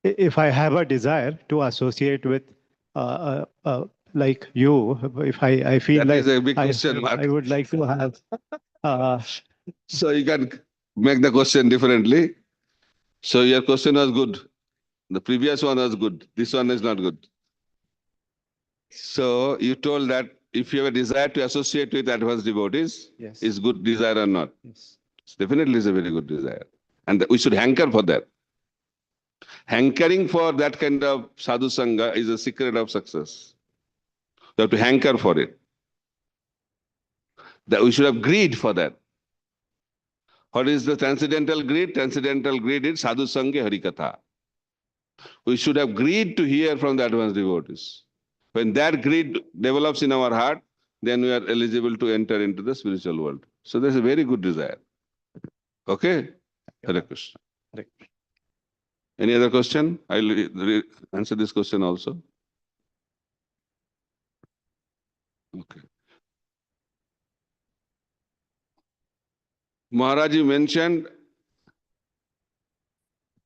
if I have a desire to associate with, like you, if I feel That like is a big question mark. I would like to have. So you can make the question differently. So your question was good. The previous one was good. This one is not good. So you told that if you have a desire to associate with advanced devotees, Yes. is good desire or not? Yes. Definitely is a very good desire. And we should hanker for that. Hankering for that kind of sadhu sangha is a secret of success. You have to hanker for it. That we should have greed for that. What is the transcendental greed? Transcendental greed is sadhu sangha harikatha. We should have greed to hear from the advanced devotees. When that greed develops in our heart, then we are eligible to enter into the spiritual world. So there's a very good desire. Okay? Hare Krishna. Hare Any other question? I'll answer this question also. Okay. Maharaj, you mentioned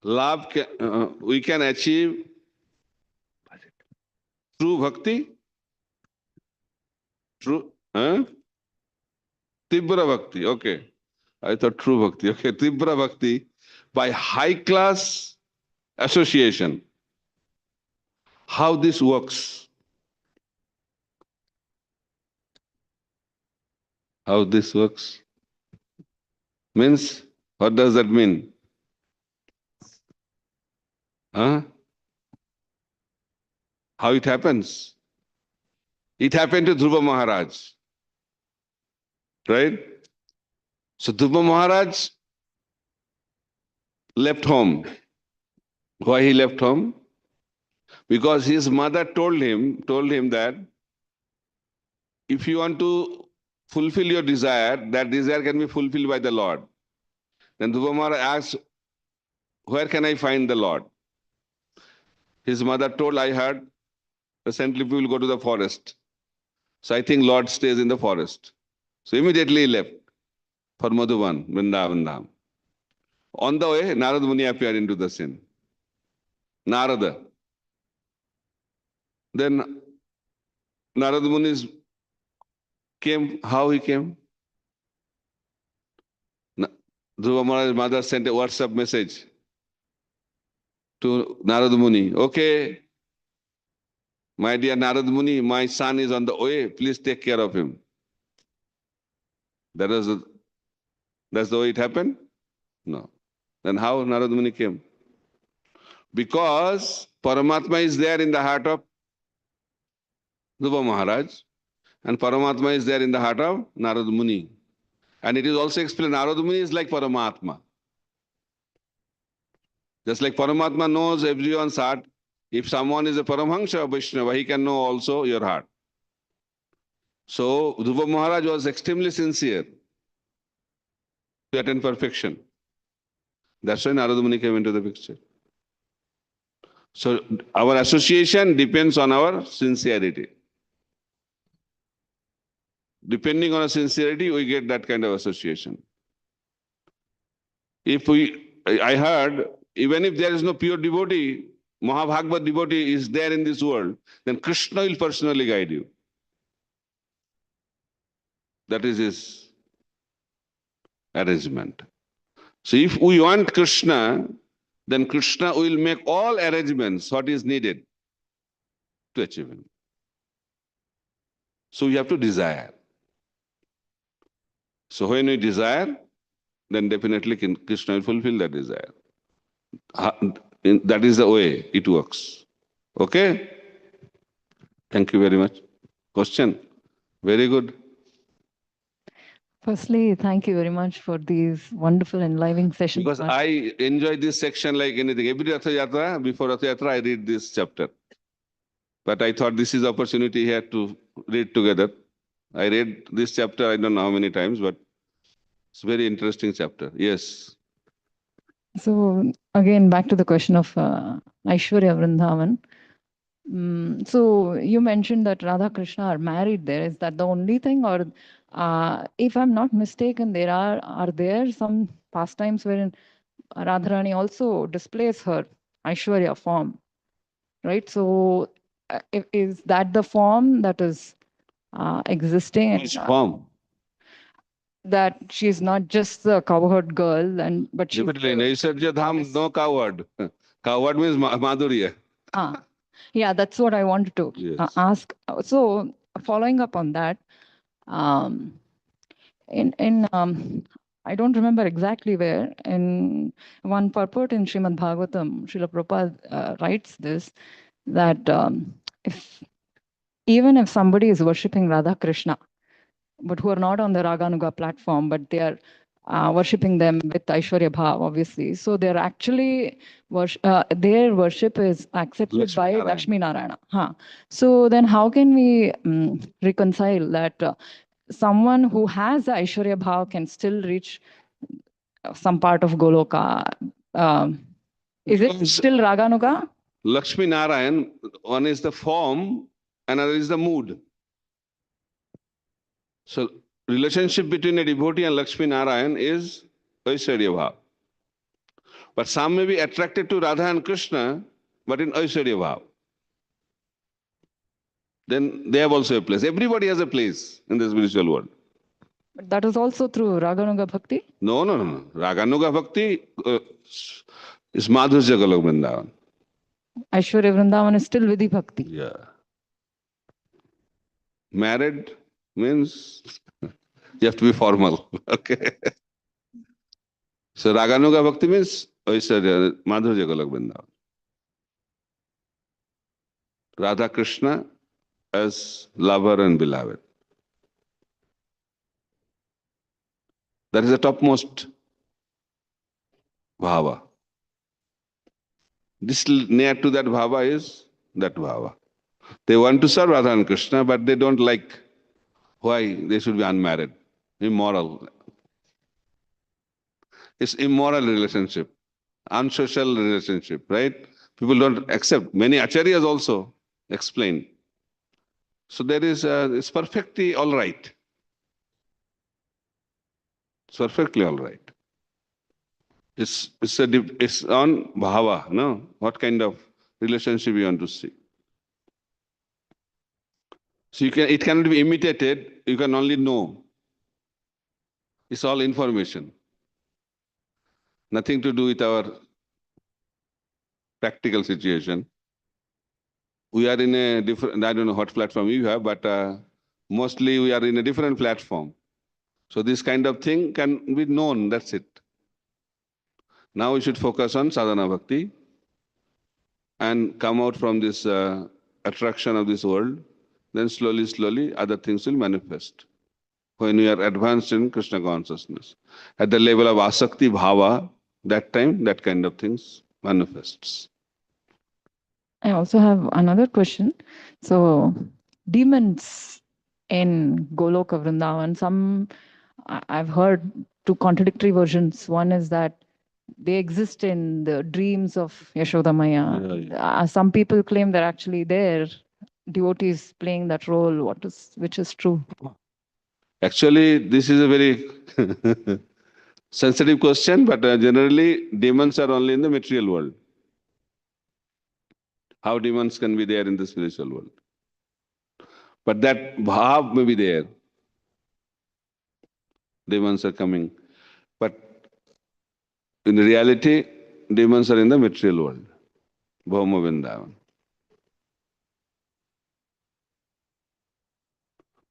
love we can achieve true bhakti, true, Tibra bhakti. Okay. I thought true bhakti. Okay, Tibra bhakti by high class association. How this works? How this works? Means, what does that mean? Huh? How it happens? It happened to Dhruva Maharaj. Right? So Dhruva Maharaj left home. Why he left home? Because his mother told him that if you want to fulfill your desire, that desire can be fulfilled by the Lord. Then Dhruva Maharaj asked, where can I find the Lord? His mother told, I heard, recently we will go to the forest. So I think Lord stays in the forest. So immediately he left for Madhuban, Vrindavan Dham. On the way, Narad Muni appeared into the scene. Narada. Then Narad Muni came. How he came? Dhruva Maharaj's mother sent a WhatsApp message to Narad Muni. Okay, my dear Narad Muni, my son is on the way. Please take care of him. That's the way it happened? No. Then how Narad Muni came? Because Paramatma is there in the heart of Dhruva Maharaj, and Paramatma is there in the heart of Narad Muni. And it is also explained, Narad Muni is like Paramatma. Just like Paramatma knows everyone's heart, if someone is a Paramhansha or Vaishnava, he can know also your heart. So Dhruva Maharaj was extremely sincere to attain perfection. That's why Narada Muni came into the picture. So our association depends on our sincerity. Depending on our sincerity, we get that kind of association. I heard, even if there is no pure devotee, Mahabhagavad devotee is there in this world, then Krishna will personally guide you. That is his arrangement. So if we want Krishna, then Krishna will make all arrangements what is needed to achieve him. So we have to desire. So when we desire, then definitely Krishna will fulfill that desire. That is the way it works. Okay? Thank you very much. Question? Very good. Firstly, thank you very much for these wonderful enlivening sessions. Because I enjoy this section like anything. Every Ratha Yatra, before Ratha Yatra, I read this chapter. But I thought this is opportunity here to read together. I read this chapter, I don't know how many times, but it's a very interesting chapter. Yes. So again, back to the question of Aishwarya Vrindavan. So you mentioned that Radha Krishna are married there. Is that the only thing? Or if I'm not mistaken, there are there some pastimes wherein Radharani also displays her Aishwarya form, right? So is that the form that is existing? Which form? That she's not just the cowherd girl, but she's Definitely. Naisarja Dham, no coward. Coward means Madhurya. yeah, that's what I wanted to Yes. ask. So following up on that, in I don't remember exactly where, in one purport in Srimad Bhagavatam, Srila Prabhupada writes this, that even if somebody is worshipping Radha Krishna, but who are not on the Raganuga platform, but they are worshipping them with Aishwarya Bhav, obviously. So they're actually, their worship is accepted Lakshmi by Narayana. Lakshmi Narayana. So then how can we reconcile that someone who has the Aishwarya Bhav can still reach some part of Goloka? Is it still Raganuga? Lakshmi Narayan, one is the form, another is the mood. So relationship between a devotee and Lakshmi Narayan is Aishwarya Bhav. But some may be attracted to Radha and Krishna, but in Aishwarya Bhav. Then they have also a place. Everybody has a place in the spiritual world. But that is also through Raganuga Bhakti? No. Raganuga Bhakti is Madhurya Golok Vrindavan. Aishwarya Vrindavan is still Vidhi Bhakti. Yeah. Married means you have to be formal. Okay. So Raganuga Bhakti means Aishwarya, Madhurya Golok Vrindavan. Radha Krishna as lover and beloved. That is the topmost bhava. This near to that bhava is that bhava. They want to serve Radha and Krishna, but they don't like why they should be unmarried. Immoral. It's immoral relationship, unsocial relationship, right? People don't accept. Many acharyas also explain. So there is, it's perfectly all right. It's perfectly all right. It's on bhava, no? What kind of relationship you want to see. So it cannot be imitated, you can only know. It's all information. Nothing to do with our practical situation. We are in a different, I don't know what platform you have, but mostly we are in a different platform. So this kind of thing can be known, that's it. Now we should focus on sadhana bhakti and come out from this attraction of this world. Then slowly, other things will manifest. When we are advanced in Krishna consciousness. At the level of asakti bhava, that time, that kind of things manifests. I also have another question. So, demons in Goloka Vrindavan, I've heard two contradictory versions. One is that they exist in the dreams of Yashoda Maya. Some people claim they're actually there, devotees playing that role. Which is true? Actually, this is a very sensitive question, but generally demons are only in the material world. How demons can be there in the spiritual world? But that bhav may be there. Demons are coming. But in reality, demons are in the material world. Bhauma Vrindavan.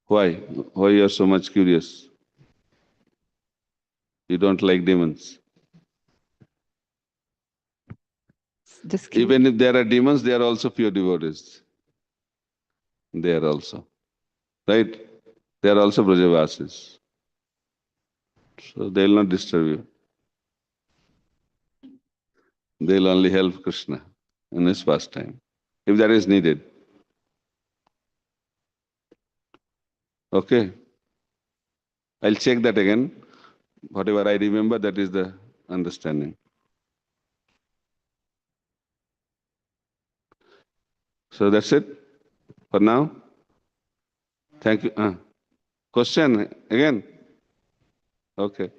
Why? Why you are so much curious? You don't like demons. Just Even if there are demons, they are also pure devotees. They are also. Right? They are also Brajavasis. So they will not disturb you. They will only help Krishna in his pastime, if that is needed. Okay? I'll check that again. Whatever I remember, that is the understanding. So that's it for now. Thank you. Question again? Okay.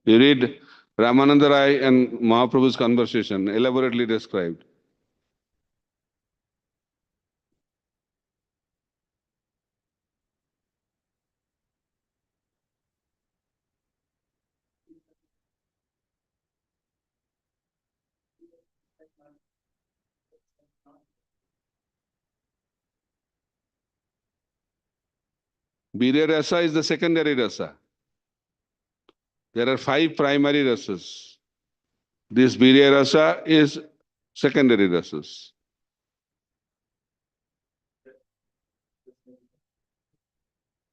You read Ramananda Rai and Mahaprabhu's conversation, elaborately described. Birya rasa is the secondary rasa. There are 5 primary rasas. This birya rasa is secondary rasas.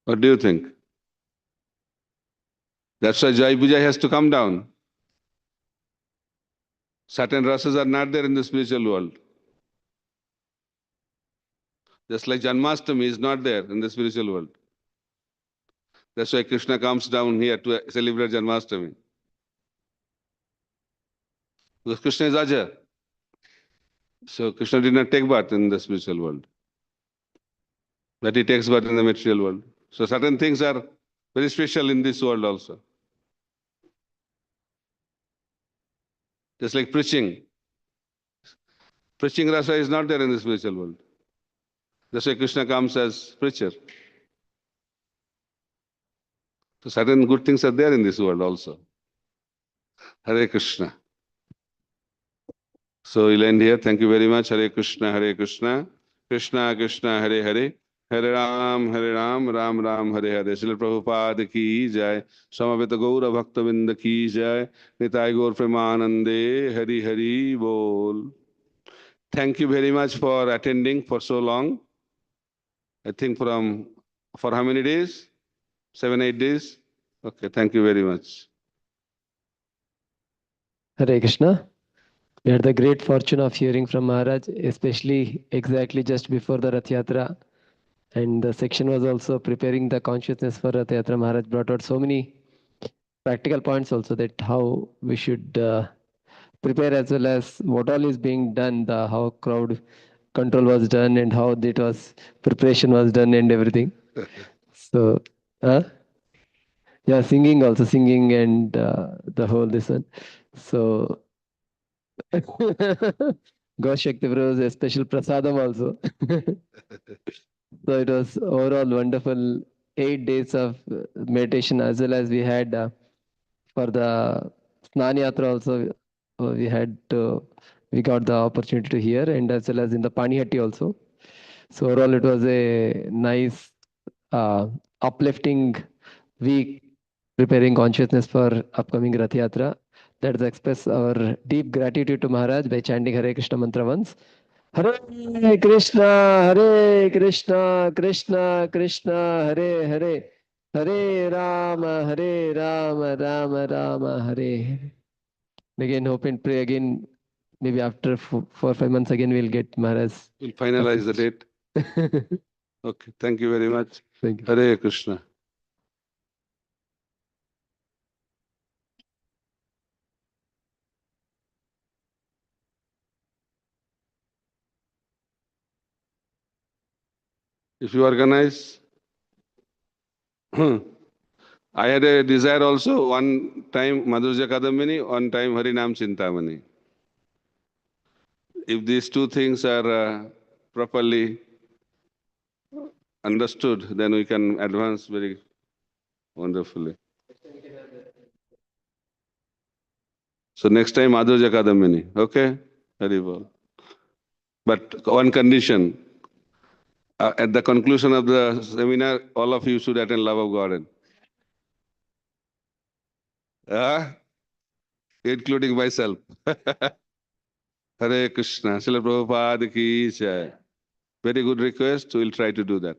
What do you think? That's why Jai Puja has to come down. Certain rasas are not there in the spiritual world. Just like Janmashtami is not there in the spiritual world. That's why Krishna comes down here to celebrate Janmashtami. Because Krishna is Aja. So Krishna did not take birth in the spiritual world. But he takes birth in the material world. So certain things are very special in this world also. Just like preaching. Preaching rasa is not there in the spiritual world. That's why Krishna comes as preacher. So certain good things are there in this world also. Hare Krishna. So we'll end here. Thank you very much. Hare Krishna, Hare Krishna. Krishna Krishna, Hare Hare. Hare Ram, Ram Ram, Hare Hare. Srila Prabhupada ki jai. Samaveta Gaura Bhakta Vinda ki jai. Nitai Gaur Premanande, Hari Hari Bol. Thank you very much for attending for so long. I think for how many days? 7, 8 days? Okay, thank you very much. Hare Krishna. We had the great fortune of hearing from Maharaj, especially exactly just before the Rath Yatra. And the section was also preparing the consciousness for Rath Yatra. Maharaj brought out so many practical points also, that how we should prepare, as well as what all is being done, how crowd control was done, and how it was preparation was done and everything. So, yeah, singing also, singing and the whole this one. So, Ghosh Shakti was a special prasadam also. So it was overall wonderful 8 days of meditation, as well as we had for the Snan Yatra also, we got the opportunity to hear, and as well as in the Panihatti also. So overall it was a nice uplifting week, preparing consciousness for upcoming Rath Yatra. Let's express our deep gratitude to Maharaj by chanting Hare Krishna mantra once. Hare Krishna, Hare Krishna, Krishna Krishna, Hare Hare, Hare Rama, Hare Rama, Rama Rama, Hare Hare. Again, hope and pray again. Maybe after 4 or 5 months again, we'll get Maharaj. We'll finalize the date. Okay, thank you very much. Thank you. Hare Krishna. If you organize, I had a desire also, one time Madhurya Kadambini, one time Harinam Chintamani. if these two things are properly understood, then we can advance very wonderfully. So next time, Advaja Kadamini, okay? Very well. But one condition, at the conclusion of the seminar, all of you should attend Love of Garden. Including myself. Hare Krishna, Srila Prabhupada ki jai. Very good request, we'll try to do that.